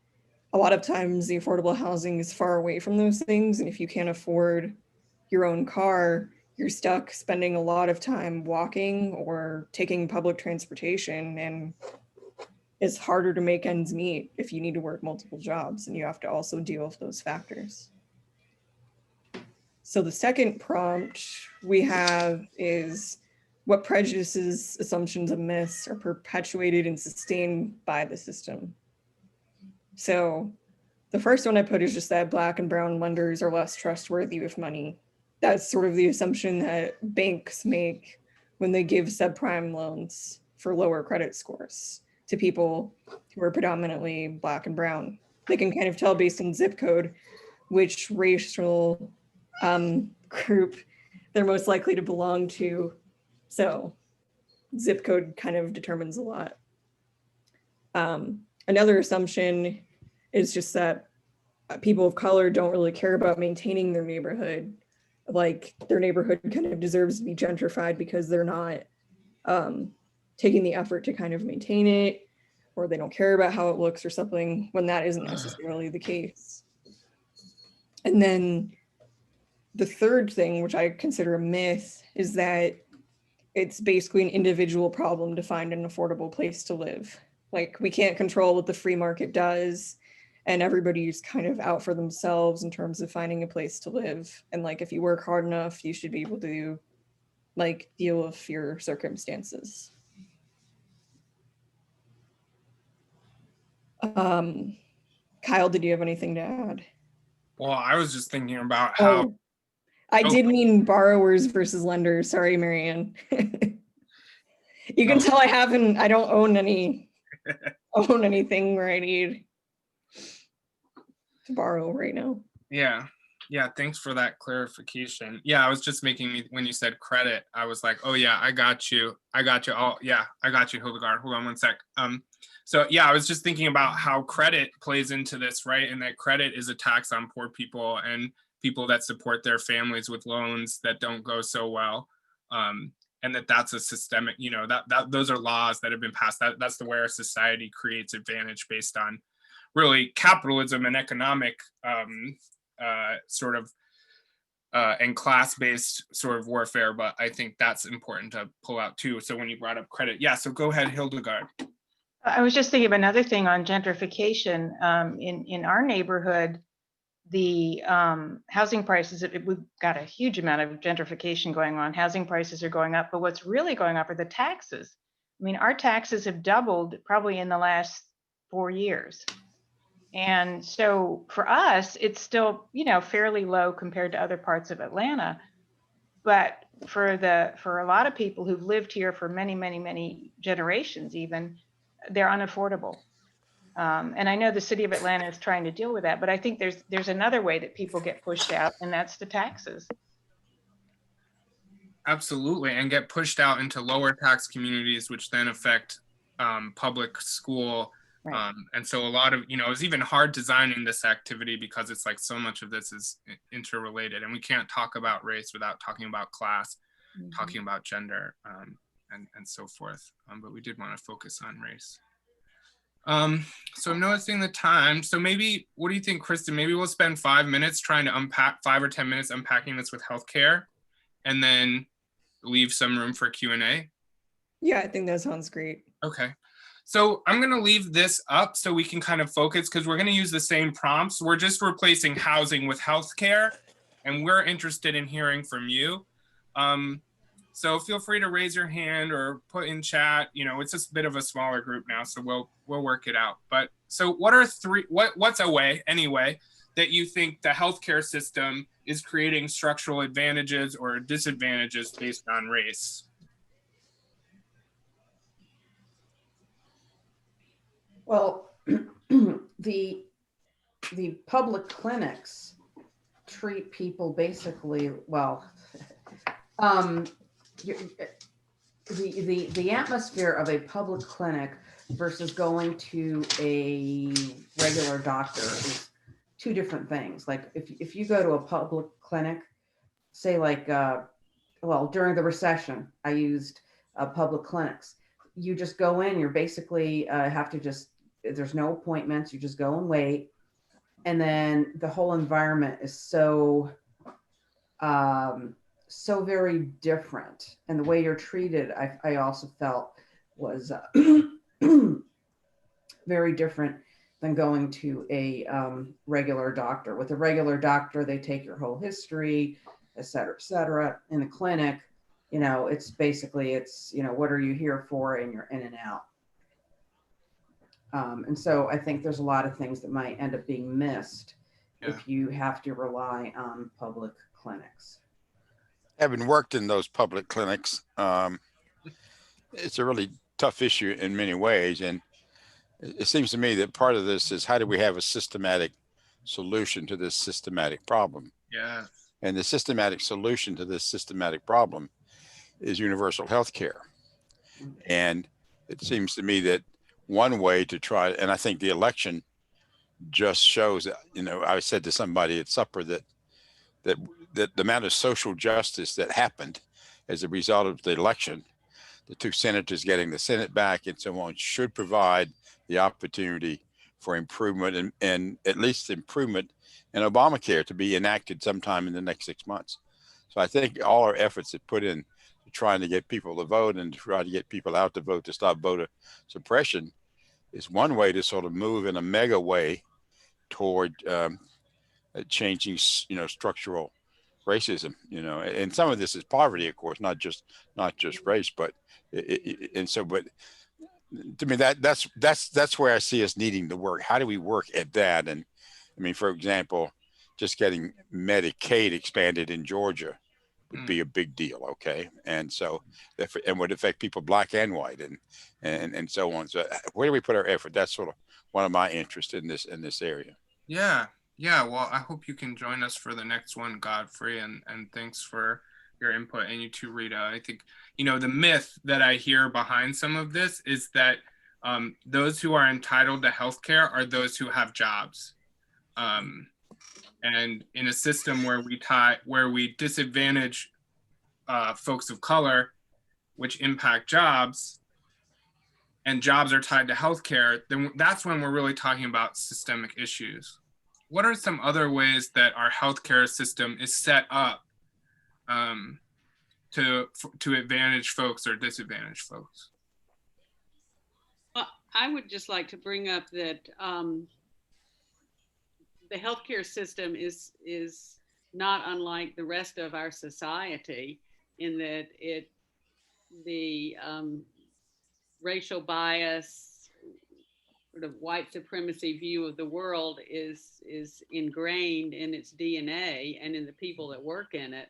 A lot of times the affordable housing is far away from those things, and if you can't afford your own car, you're stuck spending a lot of time walking or taking public transportation, and it's harder to make ends meet if you need to work multiple jobs, and you have to also deal with those factors. So the second prompt we have is, what prejudices, assumptions, and myths are perpetuated and sustained by the system? So the first one I put is just that Black and brown lenders are less trustworthy with money. That's sort of the assumption that banks make when they give subprime loans for lower credit scores to people who are predominantly Black and brown. They can kind of tell based on zip code which racial group they're most likely to belong to. So zip code kind of determines a lot. Another assumption is just that people of color don't really care about maintaining their neighborhood. Like their neighborhood kind of deserves to be gentrified because they're not taking the effort to kind of maintain it, or they don't care about how it looks or something, when that isn't necessarily the case. And then the third thing, which I consider a myth, is that it's basically an individual problem to find an affordable place to live. Like we can't control what the free market does, and everybody's kind of out for themselves in terms of finding a place to live. And like, if you work hard enough, you should be able to like deal with your circumstances. Kyle, did you have anything to add? Well, I was just thinking about how. I did mean borrowers versus lenders. Sorry, Marianne. You can tell I don't own anything where I need to borrow right now. Yeah. Thanks for that clarification. Yeah, I was just when you said credit, I was like, oh yeah, I got you. Oh yeah, I got you, Hildegard. Hold on one sec. So yeah, I was just thinking about how credit plays into this, right? And that credit is a tax on poor people and people that support their families with loans that don't go so well. And that's a systemic, that those are laws that have been passed. That's the way our society creates advantage based on really capitalism and economic and class-based sort of warfare. But I think that's important to pull out too. So when you brought up credit, yeah, so go ahead, Hildegard. I was just thinking of another thing on gentrification. In our neighborhood, the housing prices, we've got a huge amount of gentrification going on. Housing prices are going up, but what's really going up are the taxes. I mean, our taxes have doubled probably in the last 4 years. And so for us, it's still, fairly low compared to other parts of Atlanta. But for a lot of people who've lived here for many, many, many generations even, they're unaffordable. And I know the city of Atlanta is trying to deal with that, but I think there's another way that people get pushed out, and that's the taxes. Absolutely, and get pushed out into lower tax communities, which then affect public school. Right. And so a lot of, it's even hard designing this activity because it's like so much of this is interrelated, and we can't talk about race without talking about class, talking about gender, and so forth. But we did want to focus on race. So I'm noticing the time. So maybe, what do you think, Kristin? Maybe we'll spend 5 minutes trying to 5 or 10 minutes unpacking this with healthcare, and then leave some room for Q&A. Yeah, I think that sounds great. Okay. So I'm going to leave this up so we can kind of focus, because we're going to use the same prompts. We're just replacing housing with healthcare, and we're interested in hearing from you. So feel free to raise your hand or put in chat. You know, it's just a bit of a smaller group now, so we'll work it out. But so what are what's a way anyway that you think the healthcare system is creating structural advantages or disadvantages based on race? Well, the public clinics treat people basically, well, the atmosphere of a public clinic versus going to a regular doctor is two different things. Like if you go to a public clinic, say like, well, during the recession, I used public clinics. You just go in, you're basically have to just, there's no appointments, you just go and wait. And then the whole environment is so very different. And the way you're treated, I also felt was very different than going to a regular doctor. With a regular doctor, they take your whole history, et cetera, et cetera. In the clinic, you know, it's basically, it's, you know, what are you here for? And you're in and out. And so I think there's a lot of things that might end up being missed if you have to rely on public clinics. Having worked in those public clinics, it's a really tough issue in many ways. And it seems to me that part of this is how do we have a systematic solution to this systematic problem? Yeah. And the systematic solution to this systematic problem is universal health care. And it seems to me that one way to try, and I think the election just shows that, you know, I said to somebody at supper that the amount of social justice that happened as a result of the election, the two senators getting the Senate back and so on, should provide the opportunity for improvement and at least improvement in Obamacare to be enacted sometime in the next 6 months. So I think all our efforts have put in to trying to get people to vote and to try to get people out to vote to stop voter suppression is one way to sort of move in a mega way toward changing, you know, structural racism, you know, and some of this is poverty, of course, not just race, but but to me that's where I see us needing to work. How do we work at that? And I mean, for example, just getting Medicaid expanded in Georgia would be a big deal, okay? And so and would affect people black and white and so on. So where do we put our effort? That's sort of one of my interests in this area. Yeah. Well, I hope you can join us for the next one, Godfrey, and thanks for your input, and you too, Rita. I think, you know, the myth that I hear behind some of this is that those who are entitled to healthcare are those who have jobs. And in a system where we disadvantage folks of color, which impact jobs, and jobs are tied to healthcare, then that's when we're really talking about systemic issues. What are some other ways that our healthcare system is set up to advantage folks or disadvantage folks? Well, I would just like to bring up that the healthcare system is not unlike the rest of our society in that the racial bias, sort of white supremacy view of the world is ingrained in its DNA and in the people that work in it.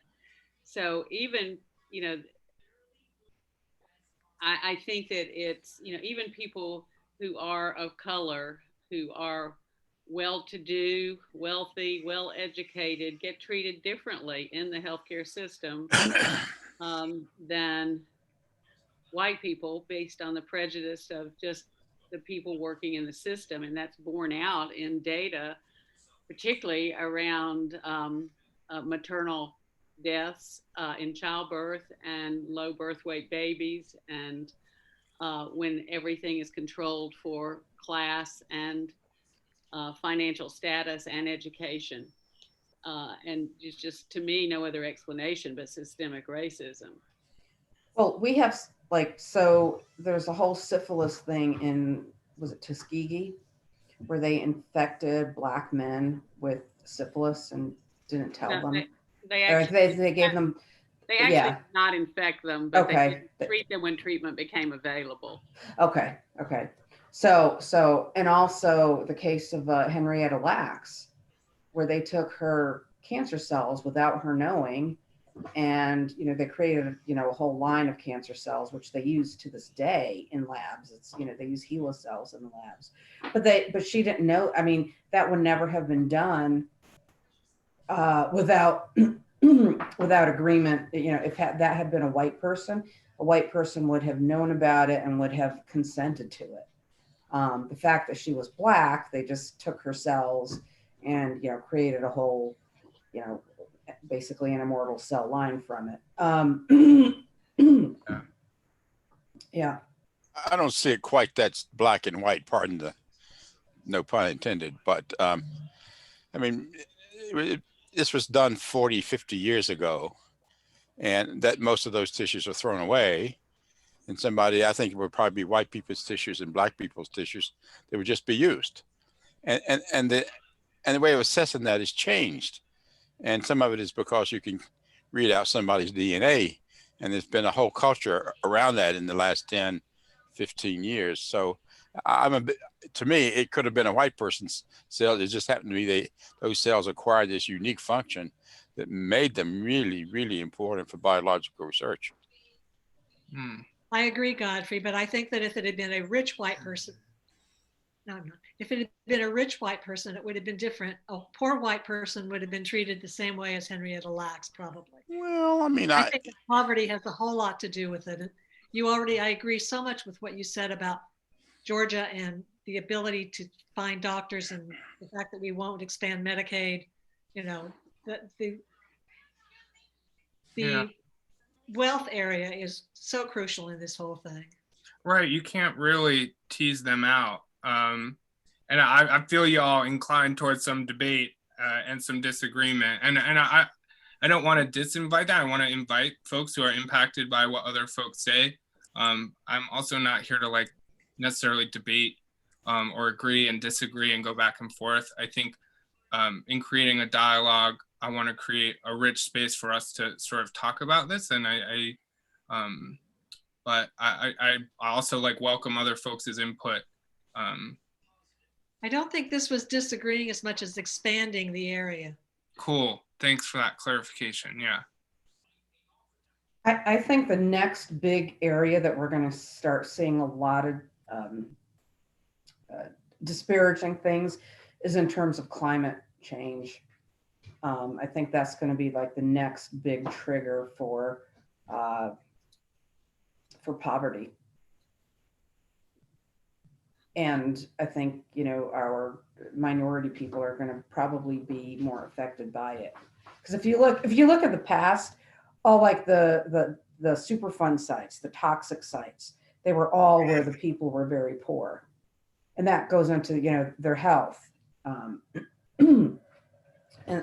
So even, you know, I think that it's, you know, even people who are of color, who are well-to-do, wealthy, well-educated, get treated differently in the healthcare system than white people based on the prejudice of just the people working in the system. And that's borne out in data, particularly around maternal deaths in childbirth and low birth weight babies, and when everything is controlled for class and financial status and education. And it's just, to me, no other explanation but systemic racism. Well, we have so there's a whole syphilis thing in, was it Tuskegee, where they infected Black men with syphilis and didn't tell them. They gave them They actually Yeah. did not infect them, but they Okay. did treat them when treatment became available. Okay. Okay. So, and also the case of Henrietta Lacks, where they took her cancer cells without her knowing, and they created a whole line of cancer cells, which they use to this day in labs. It's they use HeLa cells in the labs, but she didn't know. I mean, that would never have been done without without agreement. If that had been a white person would have known about it and would have consented to it. The fact that she was Black, they just took her cells and created a whole basically an immortal cell line from it. Yeah. I don't see it quite that black and white, pardon the no pun intended, but I mean, this was done 40, 50 years ago, and that most of those tissues are thrown away. And I think it would probably be white people's tissues and Black people's tissues that would just be used. And the way of assessing that has changed. And some of it is because you can read out somebody's DNA, and there's been a whole culture around that in the last 10, 15 years. So to me, it could have been a white person's cell. It just happened to be those cells acquired this unique function that made them really, really important for biological research. I agree, Godfrey, but I think that if it had been a rich white person, if it had been a rich white person, it would have been different. A poor white person would have been treated the same way as Henrietta Lacks, probably. Well, I mean, I think that poverty has a whole lot to do with it. I agree so much with what you said about Georgia and the ability to find doctors, and the fact that we won't expand Medicaid. The wealth area is so crucial in this whole thing. Right, you can't really tease them out. And I feel y'all inclined towards some debate and some disagreement. And I don't want to disinvite that. I want to invite folks who are impacted by what other folks say. I'm also not here to necessarily debate or agree and disagree and go back and forth. I think in creating a dialogue, I want to create a rich space for us to sort of talk about this. And but I also welcome other folks' input. I don't think this was disagreeing as much as expanding the area. Cool. Thanks for that clarification. Yeah. I think the next big area that we're going to start seeing a lot of disparaging things is in terms of climate change. I think that's going to be the next big trigger for poverty. And I think, our minority people are going to probably be more affected by it. Because if you look at the past, all the Superfund sites, the toxic sites, they were all where the people were very poor. And that goes into, their health. And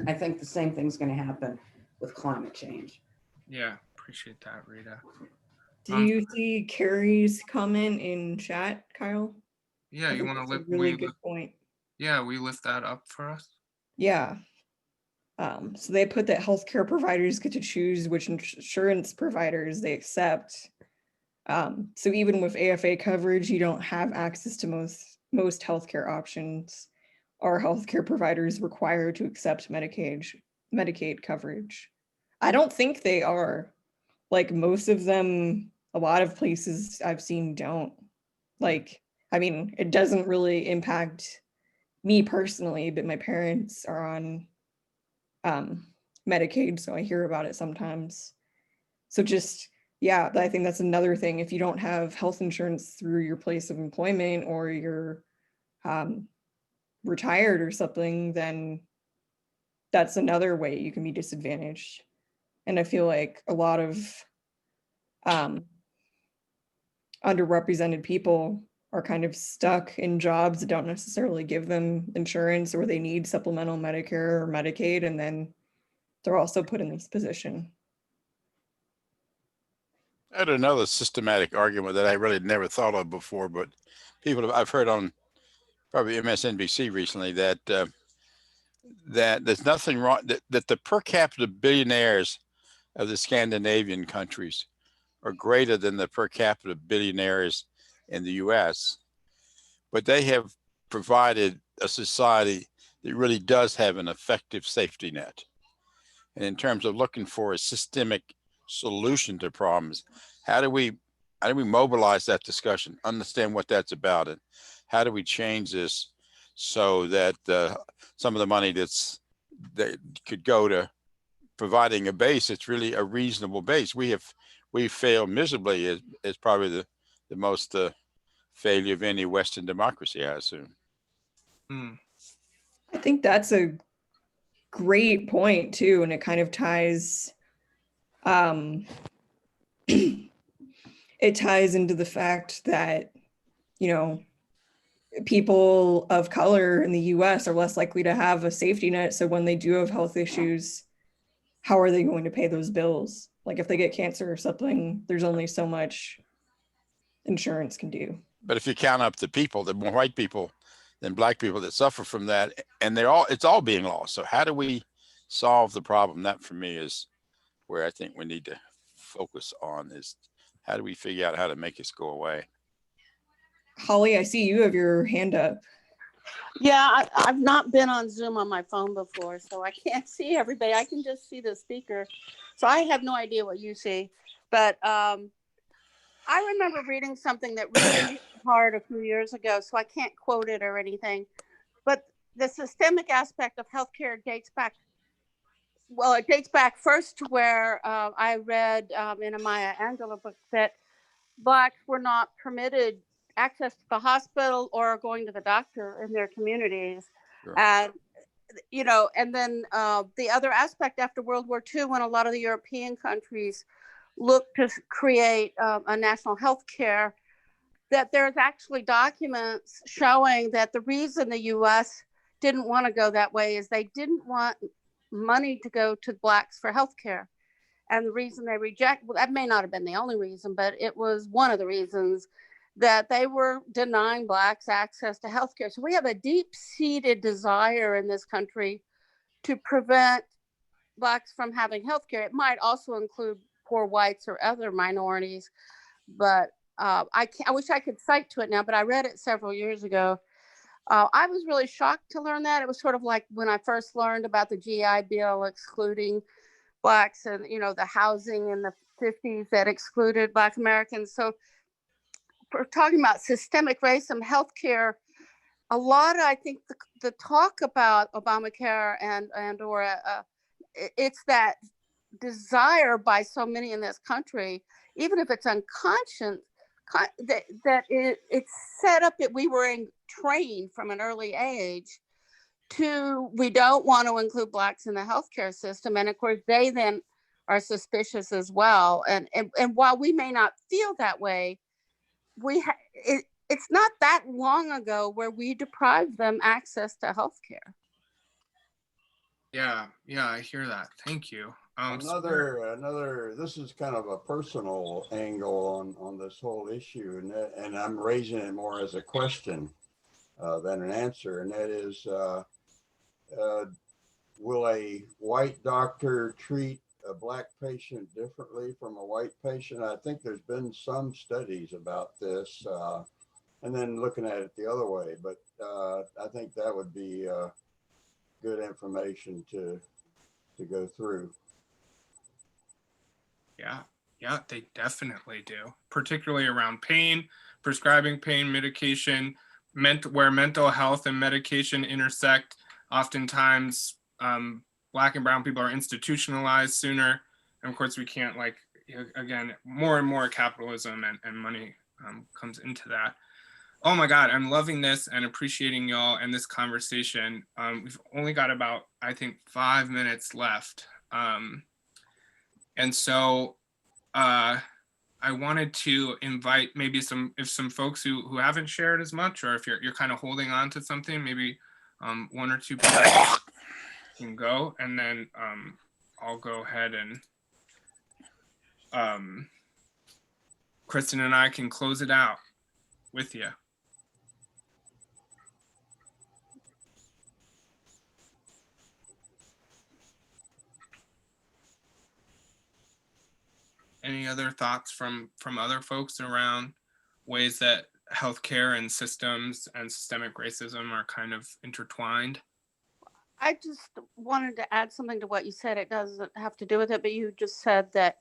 I think the same thing's going to happen with climate change. Yeah, appreciate that, Rita. Do you see Carrie's comment in chat, Kyle? Yeah, you want to lift? Really good point. Yeah, we lift that up for us. Yeah. So they put that healthcare providers get to choose which insurance providers they accept. So even with AFA coverage, you don't have access to most healthcare options. Are healthcare providers required to accept Medicaid coverage? I don't think they are. Most of them, a lot of places I've seen don't. It doesn't really impact me personally, but my parents are on Medicaid, so I hear about it sometimes. So I think that's another thing. If you don't have health insurance through your place of employment, or you're retired or something, then that's another way you can be disadvantaged. And I feel like a lot of underrepresented people are kind of stuck in jobs that don't necessarily give them insurance, or they need supplemental Medicare or Medicaid, and then they're also put in this position. I had another systematic argument that I really never thought of before, but I've heard on probably MSNBC recently that that there's nothing wrong, that the per capita billionaires of the Scandinavian countries are greater than the per capita billionaires in the US, but they have provided a society that really does have an effective safety net. And in terms of looking for a systemic solution to problems, how do we mobilize that discussion, understand what that's about, and how do we change this so that some of the money that could go to providing a base, it's really a reasonable base. We failed miserably as probably the most failure of any Western democracy, I assume. I think that's a great point too, and it kind of ties it ties into the fact that, you know, people of color in the US are less likely to have a safety net. So when they do have health issues, how are they going to pay those bills? Like if they get cancer or something, there's only so much insurance can do. But if you count up the people, the more white people than black people that suffer from that, and it's all being lost. So how do we solve the problem? That for me is where I think we need to focus on, is how do we figure out how to make this go away? Holly, I see you have your hand up. Yeah, I've not been on Zoom on my phone before, so I can't see everybody. I can just see the speaker. So I have no idea what you see. But I remember reading something that really hit me hard a few years ago, so I can't quote it or anything. But the systemic aspect of healthcare dates back, well, it dates back first to where I read in a Maya Angelou book that Blacks were not permitted access to the hospital or going to the doctor in their communities. Sure. And, you know, and then the other aspect after World War II, when a lot of the European countries looked to create a national health care, that there's actually documents showing that the reason the US didn't want to go that way is they didn't want money to go to Blacks for health care. And the reason they well, that may not have been the only reason, but it was one of the reasons that they were denying Blacks access to healthcare. So we have a deep-seated desire in this country to prevent Blacks from having healthcare. It might also include poor whites or other minorities, but I wish I could cite to it now, but I read it several years ago. I was really shocked to learn that. It was sort of like when I first learned about the GI Bill excluding Blacks and, you know, the housing in the 50s that excluded Black Americans. So we're talking about systemic racism, healthcare. A lot of, I think, the talk about Obamacare or it's that desire by so many in this country, even if it's unconscious, that it's set up that we were trained from an early age to, we don't want to include Blacks in the healthcare system. And of course, they then are suspicious as well. And while we may not feel that way, it's not that long ago where we deprived them access to healthcare. Yeah, I hear that. Thank you. Another. This is kind of a personal angle on this whole issue, and I'm raising it more as a question than an answer, and that is, will a white doctor treat a Black patient differently from a white patient? I think there's been some studies about this, and then looking at it the other way. But I think that would be good information to go through. Yeah, they definitely do, particularly around pain, prescribing pain medication, where mental health and medication intersect. Oftentimes, Black and brown people are institutionalized sooner. And of course, we can't, like, again, more and more capitalism and money comes into that. Oh my God, I'm loving this and appreciating y'all and this conversation. We've only got about, I think, 5 minutes left. And so I wanted to invite maybe some folks who haven't shared as much, or if you're kind of holding on to something, maybe one or two people can go, and then I'll go ahead and Kristin and I can close it out with you. any other thoughts from other folks around ways that healthcare and systems and systemic racism are kind of intertwined? I just wanted to add something to what you said. It doesn't have to do with it, but you just said that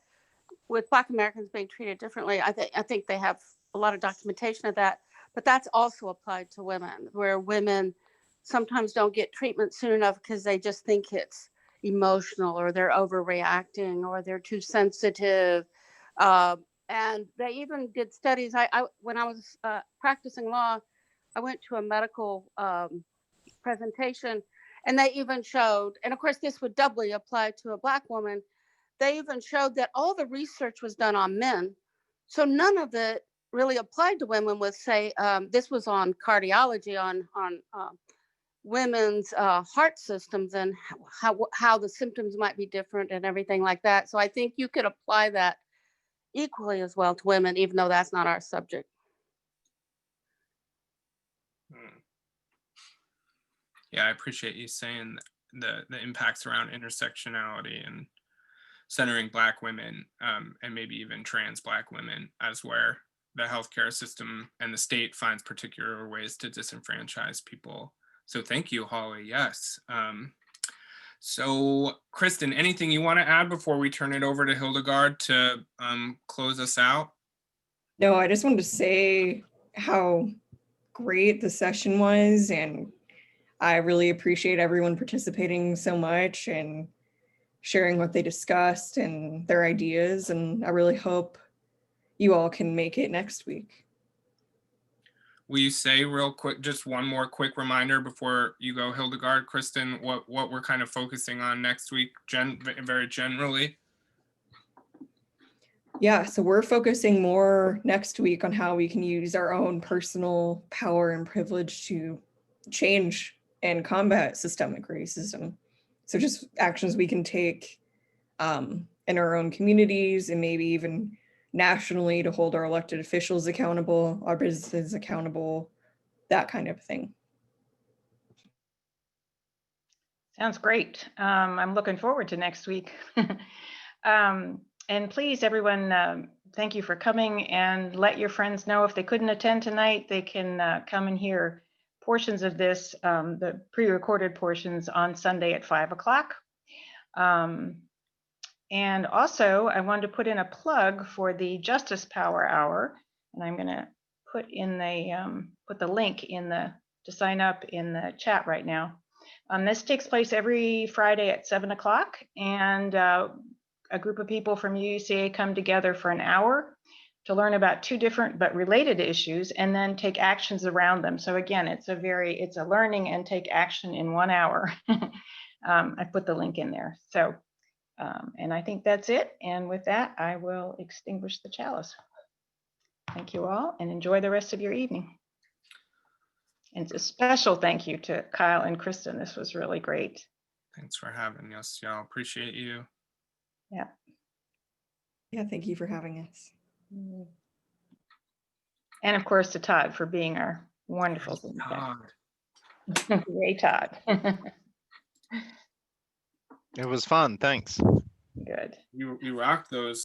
with Black Americans being treated differently, I think they have a lot of documentation of that, but that's also applied to women, where women sometimes don't get treatment soon enough because they just think it's emotional, or they're overreacting, or they're too sensitive. And they even did studies. When I was practicing law, I went to a medical presentation, and they even showed, and of course this would doubly apply to a Black woman, they even showed that all the research was done on men. So none of it really applied to women with, say, this was on cardiology, on women's heart systems, and how the symptoms might be different and everything like that. So I think you could apply that equally as well to women, even though that's not our subject. Yeah, I appreciate you saying the impacts around intersectionality and centering Black women, and maybe even trans Black women, as where the healthcare system and the state finds particular ways to disenfranchise people. So thank you, Holly. Yes. So Kristin, anything you want to add before we turn it over to Hildegard to close us out? No, I just wanted to say how great the session was, and I really appreciate everyone participating so much and sharing what they discussed and their ideas, and I really hope you all can make it next week. Will you say real quick, just one more quick reminder before you go, Hildegard, Kristin, what we're kind of focusing on next week, very generally? Yeah, so we're focusing more next week on how we can use our own personal power and privilege to change and combat systemic racism. So just actions we can take in our own communities, and maybe even nationally, to hold our elected officials accountable, our businesses accountable, that kind of thing. Sounds great. I'm looking forward to next week. And please, everyone, thank you for coming, and let your friends know if they couldn't attend tonight, they can come and hear portions of this, the pre-recorded portions, on Sunday at 5 o'clock. And also, I wanted to put in a plug for the Justice Power Hour, and I'm going to put in the link in to sign up in the chat right now. This takes place every Friday at 7 o'clock, and a group of people from UUCA come together for an hour to learn about two different but related issues, and then take actions around them. So again, it's a learning and take action in 1 hour. I put the link in there. So, and I think that's it. And with that, I will extinguish the chalice. Thank you all, and enjoy the rest of your evening. And it's a special thank you to Kyle and Kristin. This was really great. Thanks for having us, y'all. Appreciate you. Yeah. Yeah, thank you for having us. And of course to Todd for being our wonderful Todd. Yay, Todd. It was fun. Thanks. Good. You rocked those